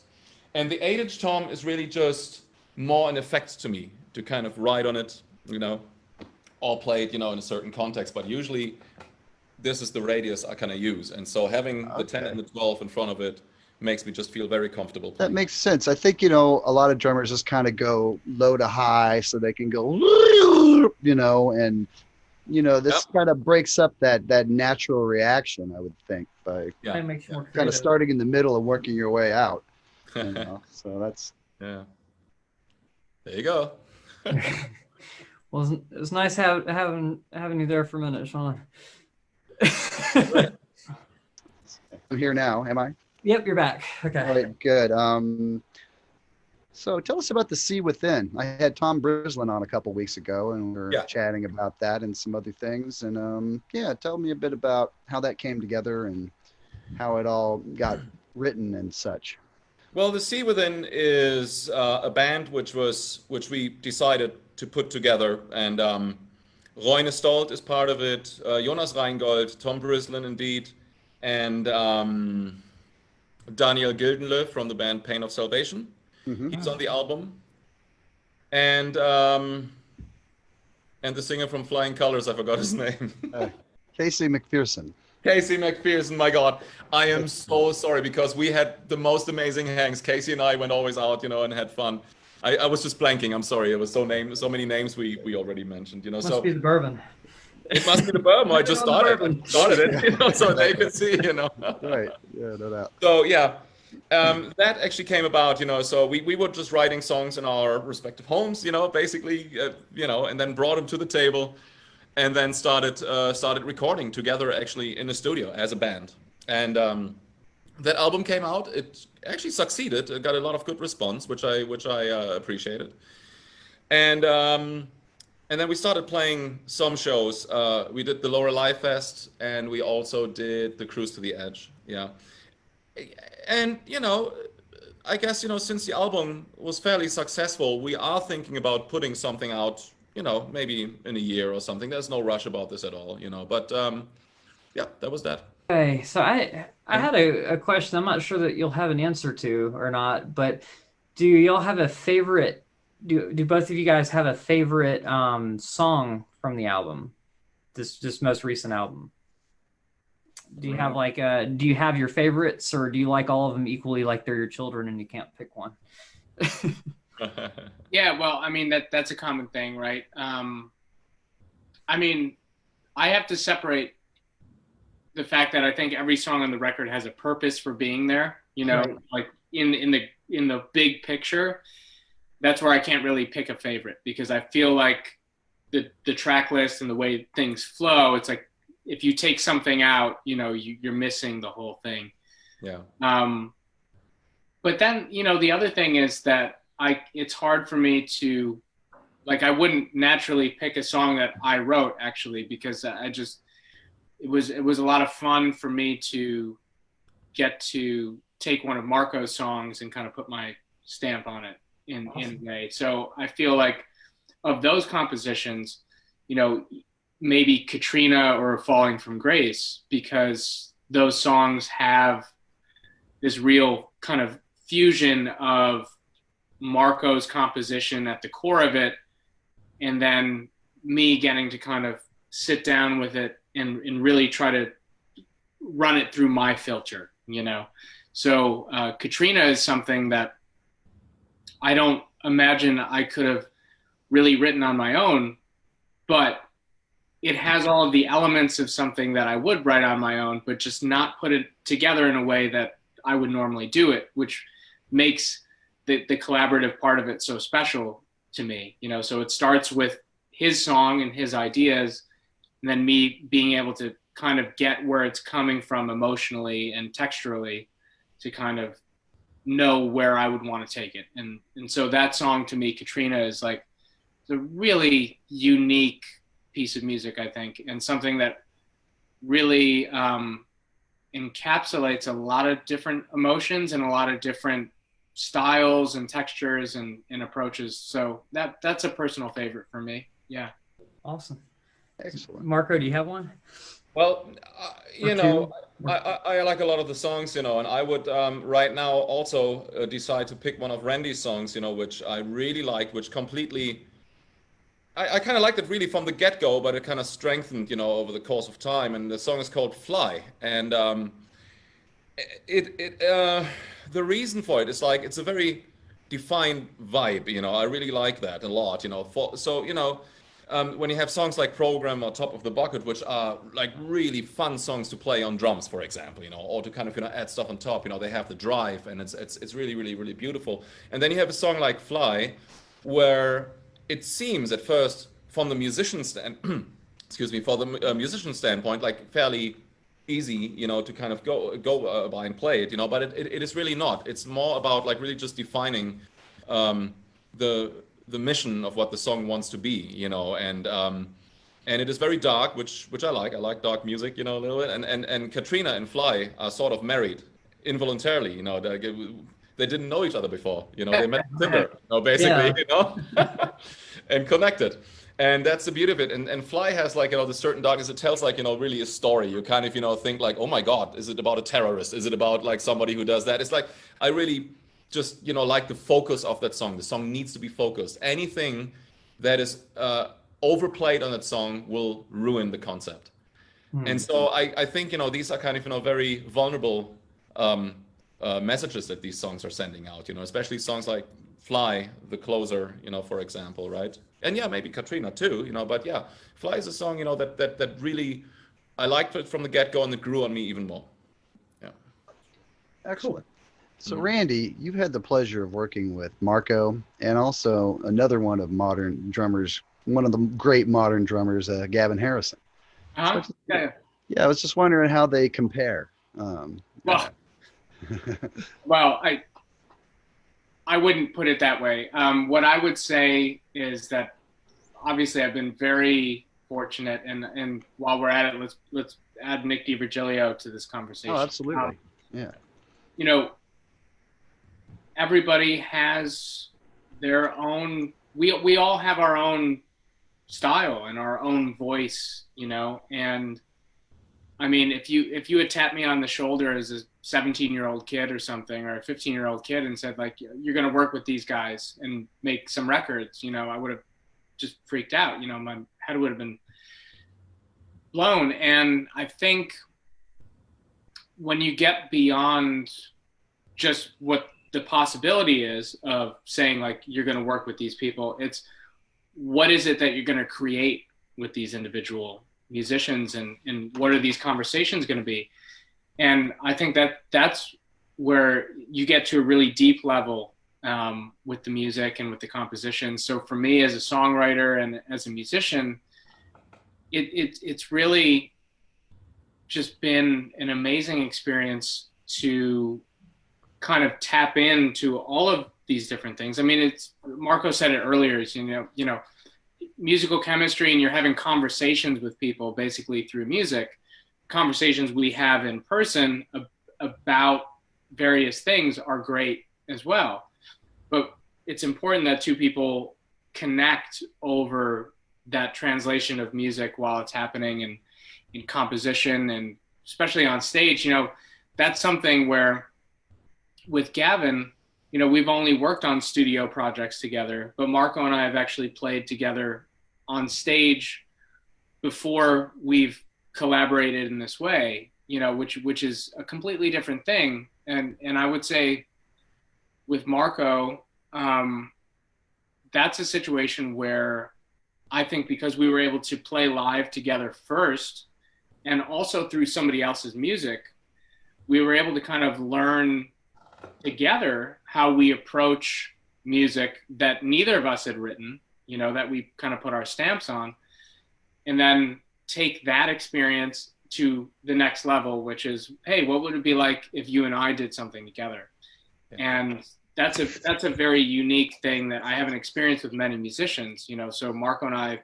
And the 8 inch tom is really just more an effect to me, to kind of ride on it, or play it, in a certain context. But usually this is the radius I kind of use. And so having the 10 and the 12 in front of it makes me just feel very comfortable playing. That makes sense. I think, a lot of drummers just kind of go low to high so they can go, and, this kind of breaks up that natural reaction, I would think, by It makes you more kind of creative. starting in the middle and working your way out. So that's. Yeah. There you go. Well, it's nice having you there for a minute, Sean. I'm here now, am I? Yep, you're back. Okay. All right, good. So tell us about the Sea Within. I had Tom Brislin on a couple weeks ago, and we were chatting about that and some other things. And tell me a bit about how that came together and how it all got written and such. Well, the Sea Within is a band which we decided to put together, and Roine Stolt is part of it, Jonas Reingold, Tom Brislin indeed, and Daniel Gildenlöw from the band Pain of Salvation. Mm-hmm. He's on the album, and the singer from Flying Colors, I forgot his name. Casey McPherson. Casey McPherson, my God. I am so sorry, because we had the most amazing hangs. Casey and I went always out, and had fun. I was just blanking. I'm sorry. It was so many names we already mentioned, Must be the bourbon. It must be the bourbon. I just started it, so they could see, Right. Yeah, no doubt. So yeah, that actually came about, so we were just writing songs in our respective homes, basically, and then brought them to the table, and then started recording together actually in the studio as a band. And that album came out. It actually succeeded. It got a lot of good response, which I appreciated. And then we started playing some shows. We did the Lower Live Fest, and we also did the Cruise to the Edge. Yeah. And, I guess, since the album was fairly successful, we are thinking about putting something out, maybe in a year or something. There's no rush about this at all, But yeah, that was that. Okay, so I had a question. I'm not sure that you'll have an answer to or not, but do y'all have a favorite? Do both of you guys have a favorite song from the album? This most recent album. Do you have do you have your favorites, or do you like all of them equally, like they're your children and you can't pick one? Yeah, well, I mean, that's a common thing, right? I mean, I have to separate the fact that I think every song on the record has a purpose for being there, Right. like in the big picture. That's where I can't really pick a favorite, because I feel like the track list and the way things flow, it's like if you take something out, you're missing the whole thing. Yeah. But then, the other thing is that it's hard for me to, like, I wouldn't naturally pick a song that I wrote, actually, because it was a lot of fun for me to get to take one of Marco's songs and kind of put my stamp on it in a way. So I feel like of those compositions, maybe Katrina or Falling from Grace, because those songs have this real kind of fusion of Marco's composition at the core of it, and then me getting to kind of sit down with it and really try to run it through my filter, So Katrina is something that I don't imagine I could have really written on my own, but it has all of the elements of something that I would write on my own, but just not put it together in a way that I would normally do it, which makes the collaborative part of it so special to me. So it starts with his song and his ideas, and then me being able to kind of get where it's coming from emotionally and texturally to kind of know where I would want to take it. And so that song to me, Katrina, is like a really unique piece of music, I think, and something that really encapsulates a lot of different emotions and a lot of different styles and textures and approaches. So that's a personal favorite for me. Yeah. Awesome. Excellent. Marco, do you have one? Well, Or two? I like a lot of the songs, and I would right now also decide to pick one of Randy's songs, which I really like, which completely, I kind of liked it really from the get-go, but it kind of strengthened, over the course of time. And the song is called Fly. And the reason for it is like, it's a very defined vibe, I really like that a lot, when you have songs like Program or Top of the Bucket, which are like really fun songs to play on drums, for example, or to kind of, add stuff on top, they have the drive, and it's really, really, really beautiful. And then you have a song like Fly, where it seems at first from the musician musician standpoint, like fairly easy, to kind of go by and play it, but it is really not. It's more about like really just defining the mission of what the song wants to be, and it is very dark, which I like. I like dark music, a little bit. And Katrina and Fly are sort of married involuntarily, they didn't know each other before, they met on Tinder, basically, and connected. And that's the beauty of it. And Fly has like, this certain darkness. It tells like, really a story. You kind of, think like, oh my God, is it about a terrorist? Is it about like somebody who does that? It's like, I really just, like the focus of that song. The song needs to be focused. Anything that is overplayed on that song will ruin the concept. And so I think, these are kind of, very vulnerable messages that these songs are sending out, especially songs like Fly, the closer, for example, right? and yeah, maybe Katrina too, but yeah, Fly is a song, that really, I liked it from the get-go, and it grew on me even more. Yeah. Excellent. So, Mhm. Randy, you've had the pleasure of working with Marco and also another one of modern drummers, one of the great modern drummers, Gavin Harrison. So Yeah. yeah, I was just wondering how they compare. Well, well, I wouldn't put it that way. What I would say is that obviously I've been very fortunate, and while we're at it, let's add Nick DiVirgilio to this conversation. Oh, absolutely. Yeah. Everybody has their own. We all have our own style and our own voice, and I mean, if you had tapped me on the shoulder as a 17-year-old kid or something, or a 15-year-old kid, and said, like, you're going to work with these guys and make some records, I would have just freaked out. My head would have been blown. And I think when you get beyond just what the possibility is of saying, like, you're going to work with these people, it's what is it that you're going to create with these individual musicians, and what are these conversations going to be? And I think that's where you get to a really deep level with the music and with the composition. So for me as a songwriter and as a musician, it's really just been an amazing experience to kind of tap into all of these different things. I mean, it's Marco said it earlier, is, musical chemistry, and you're having conversations with people basically through music, conversations we have in person about various things are great as well. But it's important that two people connect over that translation of music while it's happening, and in composition, and especially on stage. That's something where with Gavin, we've only worked on studio projects together, but Marco and I have actually played together on stage before we've collaborated in this way, which is a completely different thing. And I would say with Marco, that's a situation where I think because we were able to play live together first, and also through somebody else's music, we were able to kind of learn together how we approach music that neither of us had written, that we kind of put our stamps on, and then take that experience to the next level, which is, hey, what would it be like if you and I did something together? And that's a very unique thing that I haven't experienced with many musicians, so Marco and I,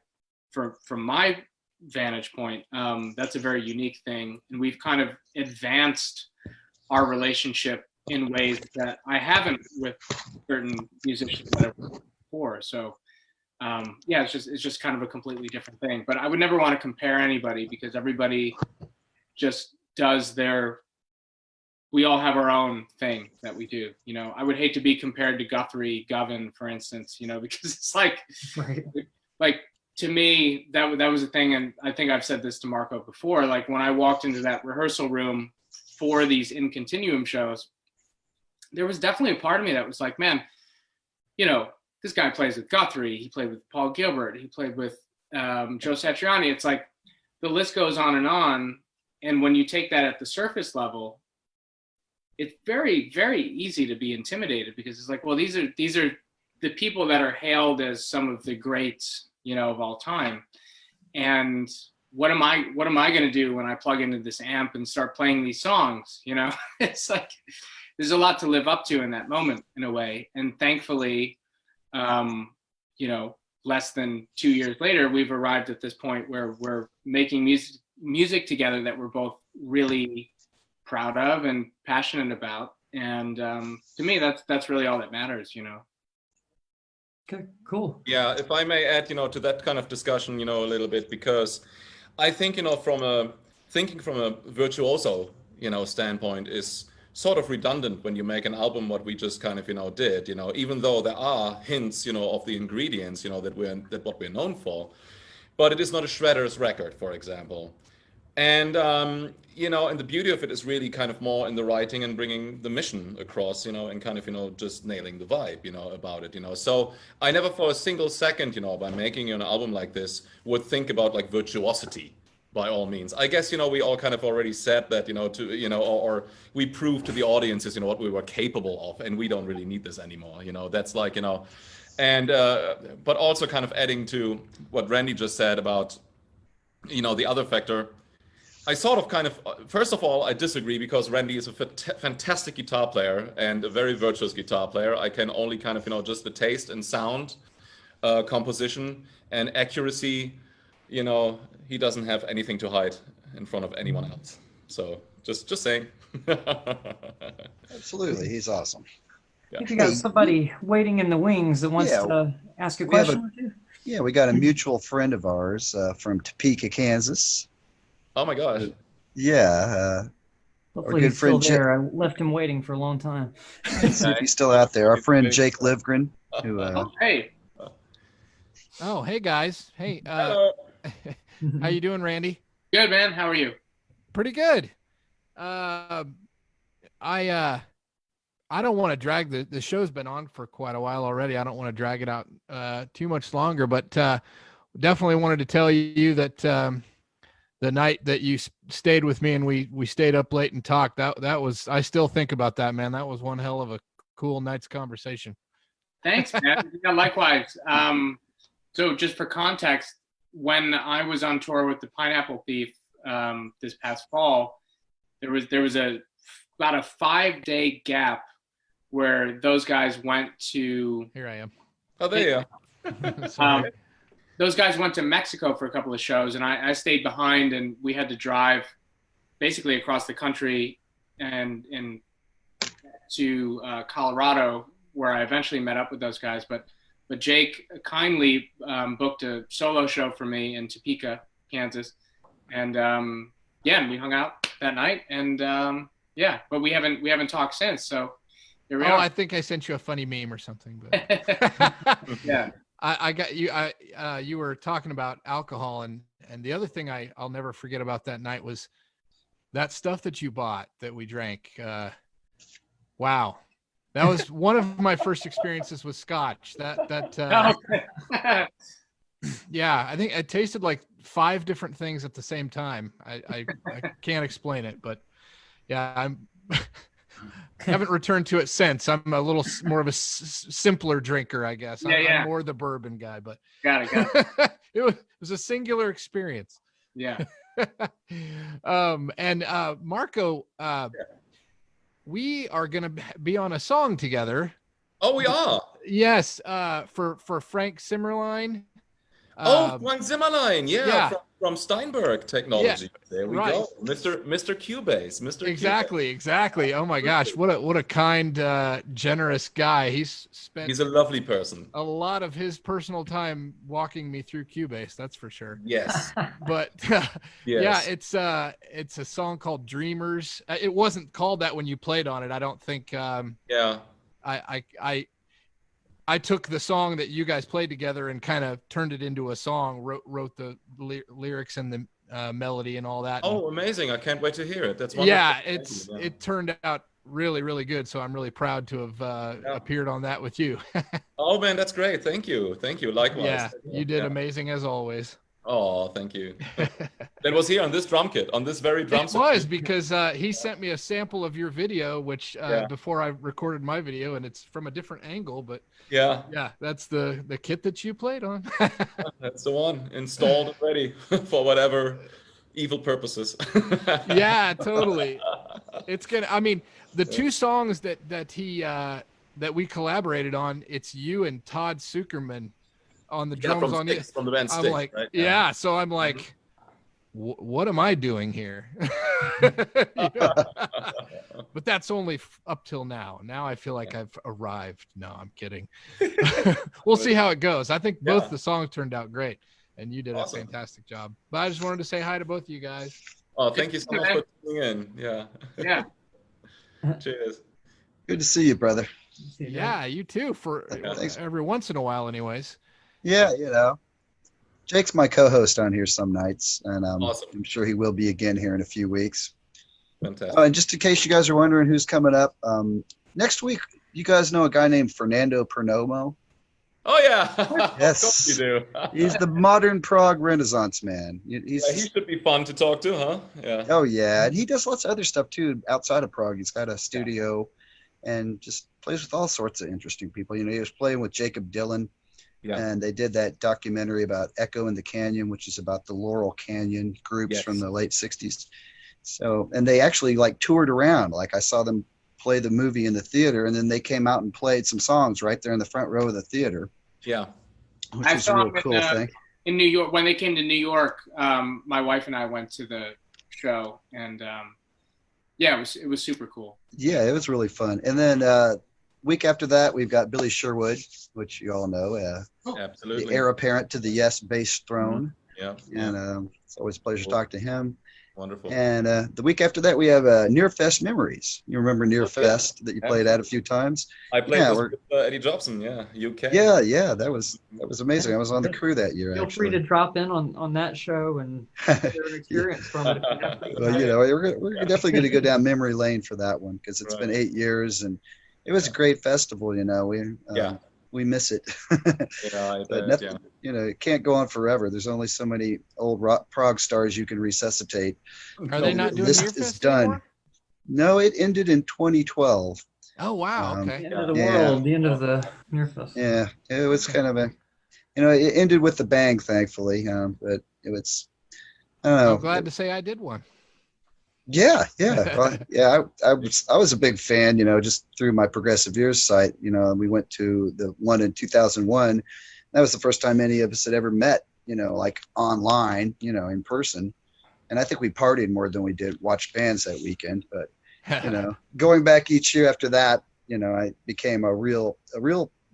from my vantage point, that's a very unique thing, and we've kind of advanced our relationship in ways that I haven't with certain musicians that I've worked with before. So yeah, it's just kind of a completely different thing. But I would never want to compare anybody, because everybody just does we all have our own thing that we do. I would hate to be compared to Guthrie Govan, for instance, because it's like, Right. like, to me, that was a thing. And I think I've said this to Marco before, like when I walked into that rehearsal room for these In Continuum shows, there was definitely a part of me that was like, man, this guy plays with Guthrie, he played with Paul Gilbert, he played with Joe Satriani. It's like the list goes on and on. And when you take that at the surface level, it's very, very easy to be intimidated, because it's like, well, these are the people that are hailed as some of the greats, of all time. And what am I going to do when I plug into this amp and start playing these songs? It's like, there's a lot to live up to in that moment, in a way. And thankfully, less than 2 years later, we've arrived at this point where we're making music together that we're both really proud of and passionate about. And to me, that's really all that matters, Okay, cool. Yeah, if I may add, to that kind of discussion, a little bit, because I think, thinking from a virtuoso, standpoint is sort of redundant when you make an album, what we just kind of, did, even though there are hints, of the ingredients, that what we're known for, but it is not a shredder's record, for example. And and the beauty of it is really kind of more in the writing and bringing the mission across, and kind of, just nailing the vibe, about it, So I never for a single second, by making an album like this, would think about like virtuosity by all means. I guess, we all kind of already said that, or we proved to the audiences, what we were capable of, and we don't really need this anymore. That's like, and but also kind of adding to what Randy just said about, the other factor. I sort of kind of, first of all, I disagree because Randy is a fantastic guitar player and a very virtuous guitar player. I can only kind of, just the taste and sound, composition and accuracy, he doesn't have anything to hide in front of anyone else. So just saying. Absolutely. He's awesome. I think you got somebody waiting in the wings that wants to ask a question or two. Yeah, we got a mutual friend of ours from Topeka, Kansas. Oh my gosh. Yeah. Hopefully he's still there. I left him waiting for a long time. See if he's still out there. Our friend Jake Livgren. Who, hey. Oh, hey guys. Hey. Hello. How you doing, Randy? Good, man. How are you? Pretty good. I don't want to drag the show's been on for quite a while already. I don't want to drag it out too much longer, but definitely wanted to tell you that the night that you stayed with me and we stayed up late and talked, that was, I still think about that, man. That was one hell of a cool night's conversation. Thanks, man. Yeah, likewise. So just for context, when I was on tour with the Pineapple Thief this past fall, there was about a 5-day gap where those guys went to. Here I am. Oh, there you are. Those guys went to Mexico for a couple of shows, and I stayed behind, and we had to drive basically across the country and to Colorado, where I eventually met up with those guys. But Jake kindly booked a solo show for me in Topeka, Kansas, and we hung out that night, and but we haven't talked since. So here we are. I think I sent you a funny meme or something. But Yeah. I got you. You were talking about alcohol, and the other thing I'll never forget about that night was that stuff that you bought that we drank. Wow, that was one of my first experiences with Scotch. Yeah, I think it tasted like 5 different things at the same time. I can't explain it, but yeah, I'm. Haven't returned to it since. I'm a little more of a simpler drinker, I guess. I'm more the bourbon guy, but Got it. it was a singular experience. Yeah. And Marco, we are going to be on a song together. Oh, we are. Yes, for Frank Zimmerlein. Frank Zimmerlein, from Steinberg Technology. Yeah, there we right. go, Mr. Cubase, Mr. Exactly. Oh my gosh, what a kind, generous guy. He's a lovely person. A lot of his personal time walking me through Cubase, that's for sure. Yes, but yes. Yeah, it's a song called Dreamers. It wasn't called that when you played on it. I don't think. I took the song that you guys played together and kind of turned it into a song, wrote the lyrics and the melody and all that. Oh, amazing. I can't wait to hear it. That's wonderful. Yeah, it turned out really, really good. So I'm really proud to have appeared on that with you. Oh, man, that's great. Thank you. Likewise. Yeah, you did amazing as always. Oh, thank you. That was here on this drum kit, on this very drum set. It was because he sent me a sample of your video, which before I recorded my video, and it's from a different angle, but yeah, that's the kit that you played on. That's the one, installed and ready for whatever evil purposes. Yeah, totally. It's gonna. I mean, the 2 songs that he that we collaborated on, it's you and Todd Sucherman on the drums from the band Styx, I'm like, right? So I'm like, what am I doing here? But that's only up till now. Now I feel like I've arrived. No, I'm kidding. We'll see how it goes. I think both the songs turned out great, and you did a fantastic job. But I just wanted to say hi to both of you guys. Oh, thank you so much for tuning in. Yeah. Cheers. Good to see you, brother. Yeah, you too. For every once in a while, anyways. Yeah, Jake's my co-host on here some nights, and Awesome. I'm sure he will be again here in a few weeks. Fantastic. And just in case you guys are wondering who's coming up, next week, you guys know a guy named Fernando Perdomo? Oh yeah. Yes. Of course you do. He's the modern prog Renaissance man. He's, Yeah, he should be fun to talk to, huh? Yeah. oh yeah, and he does lots of other stuff too outside of prog. He's got a studio, and just plays with all sorts of interesting people. You know, he was playing with Jacob Dylan. Yeah. And they did that documentary about Echo in the Canyon, which is about the Laurel Canyon groups Yes. from the late 60s. So, and they actually like toured around. Like I saw them play the movie in the theater, and then they came out and played some songs right there in the front row of the theater, Yeah. which I was a saw real them cool thing. in New York. When they came to New York, my wife and I went to the show, and yeah, it was super cool. Yeah, it was really fun. And then week after that, we've got Billy Sherwood, which you all know, the Absolutely. heir apparent to the Yes bass throne. Yeah. And it's always a pleasure to talk to him. Wonderful. And the week after that, we have Near Fest Memories. You remember Near Fest that you played at a few times? I played Yeah, with Eddie Jobson, UK. Yeah, that was amazing. I was on the crew that year. Feel free to drop in on that show and share an experience from it. If you have to. Well, you know, we're definitely going to go down memory lane for that one because it's been 8 years and it was a great festival. You know, we miss it. Yeah, I But bet, nothing, you know, it can't go on forever. There's only so many old prog stars you can resuscitate. Are they not The doing list Near is Fest done. anymore? No, it ended in 2012. Oh wow. Um, The Okay. end of the Yeah. world, the end of the Near Fest. Yeah, it was kind of it ended with a bang, thankfully. But it was, I don't know. I'm glad to say I did one. Yeah. Well, yeah, I was a big fan, you know, just through my Progressive Ears site. You know, we went to the one in 2001. That was the first time any of us had ever met, you know, like online, you know, in person. And I think we partied more than we did watch bands that weekend. But, you know, going back each year after that, you know, I became a real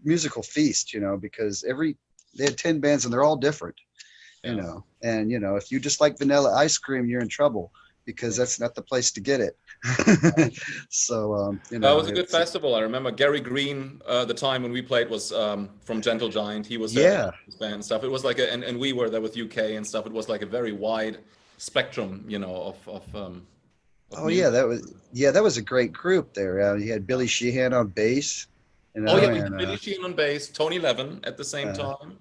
musical feast, you know, because they had 10 bands and they're all different, you know. And, you know, if you just like vanilla ice cream, you're in trouble, because that's not the place to get it. So, you know, That was a good festival. I remember Gary Green, the time when we played was from Gentle Giant. He was there with his band and stuff. It was like and we were there with UK and stuff. It was like a very wide spectrum, you know, of oh music. yeah, that was a great group there. You had Billy Sheehan on bass. You know, Oh yeah, we had and, Billy Sheehan on bass, Tony Levin at the same time.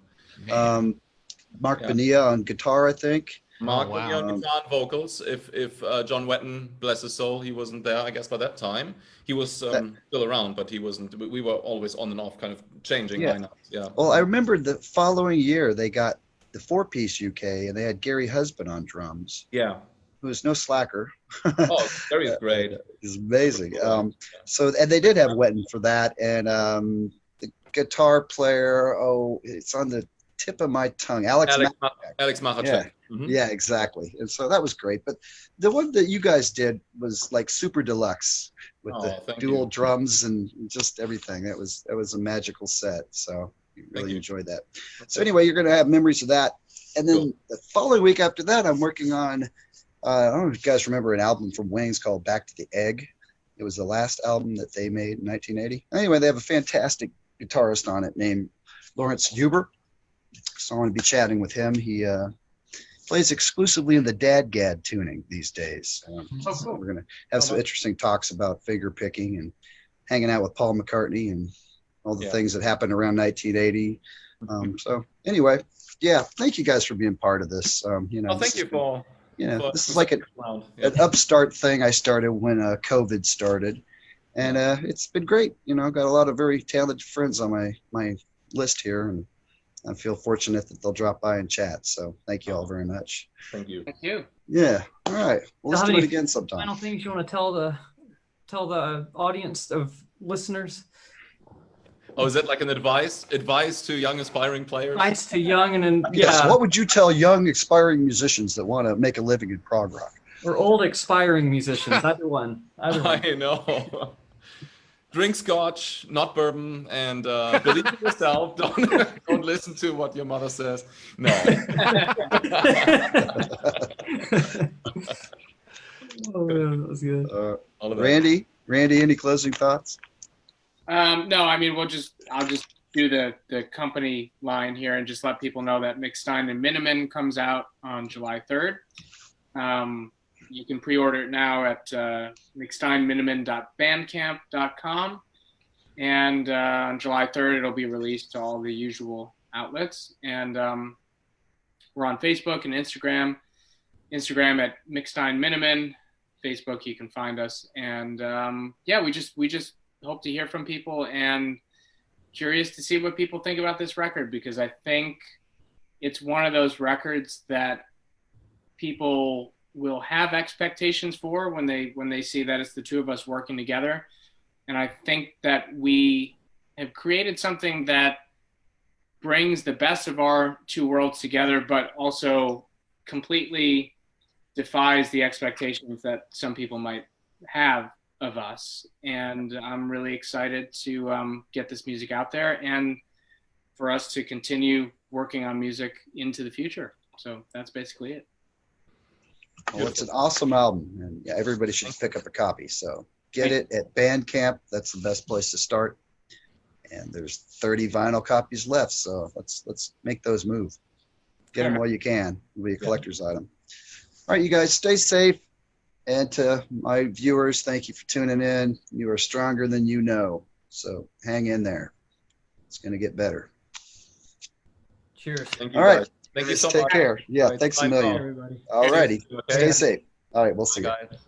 Mark Bonilla on guitar, I think. Mark Oh, wow. Bonilla on guitar and vocals. If John Wetton, bless his soul, he wasn't there, I guess by that time. He was still around, but he wasn't. We were always on and off, kind of changing lineups. Yeah. Well, I remember the following year they got the 4-piece UK and they had Gary Husband on drums, Yeah. who was no slacker. Oh, Gary's great. It's amazing. So, and they did have Wetton for that, and the guitar player. Oh, it's on the tip of my tongue. Alex Machacek. Yeah. Mhm. Yeah, exactly. And so that was great. But the one that you guys did was like super deluxe with the thank dual you. drums and just everything. That was a magical set. So really enjoyed that. So anyway, you're going to have memories of that. And then the following week after that, I'm working on, I don't know if you guys remember an album from Wings called Back to the Egg. It was the last album that they made in 1980. Anyway, they have a fantastic guitarist on it named Lawrence Huber. So I want to be chatting with him. He plays exclusively in the DADGAD tuning these days. So we're going to have some interesting talks about finger picking and hanging out with Paul McCartney and all the things that happened around 1980. So anyway, yeah, thank you guys for being part of this. You know, Thank you for. This is like an upstart thing I started when COVID started, and it's been great. You know, I've got a lot of very talented friends on my list here, and I feel fortunate that they'll drop by and chat. So thank you all very much. Thank you. Thank you. Yeah. All right. Well, let's do it again sometime. Final things you want to tell the audience of listeners? Oh, is that like an advice to young aspiring players? Advice to young Yes. What would you tell young aspiring musicians that want to make a living in prog rock? or old expiring musicians? Either one. I know. Drink scotch, not bourbon, and believe in yourself. Don't listen to what your mother says. No. Oh man, that was good. All of that. Randy, any closing thoughts? No, I mean, I'll just do the company line here and just let people know that McStine and Minnemann comes out on July 3rd. You can pre-order it now at mcstineminnemann.bandcamp.com. And on July 3rd, it'll be released to all the usual outlets. And we're on Facebook and Instagram. Instagram at McStine Minnemann. Facebook, you can find us. And yeah, we just hope to hear from people and curious to see what people think about this record, because I think it's one of those records that people will have expectations for when they see that it's the two of us working together. And I think that we have created something that brings the best of our two worlds together, but also completely defies the expectations that some people might have of us. And I'm really excited to get this music out there and for us to continue working on music into the future. So that's basically it. Well, it's an awesome album, and yeah, everybody should pick up a copy. So get it at Bandcamp. That's the best place to start. And there's 30 vinyl copies left, so let's make those move. Get them while you can. It'll be a collector's item. All right, you guys, stay safe. And to my viewers, thank you for tuning in. You are stronger than you know, so hang in there. It's going to get better. Cheers. Thank you, All right. guys. Thank you so Take much. care. Yeah, Right, thanks a bye, million. Everybody. All righty. Okay. Stay safe. All right, we'll see you. Bye, guys.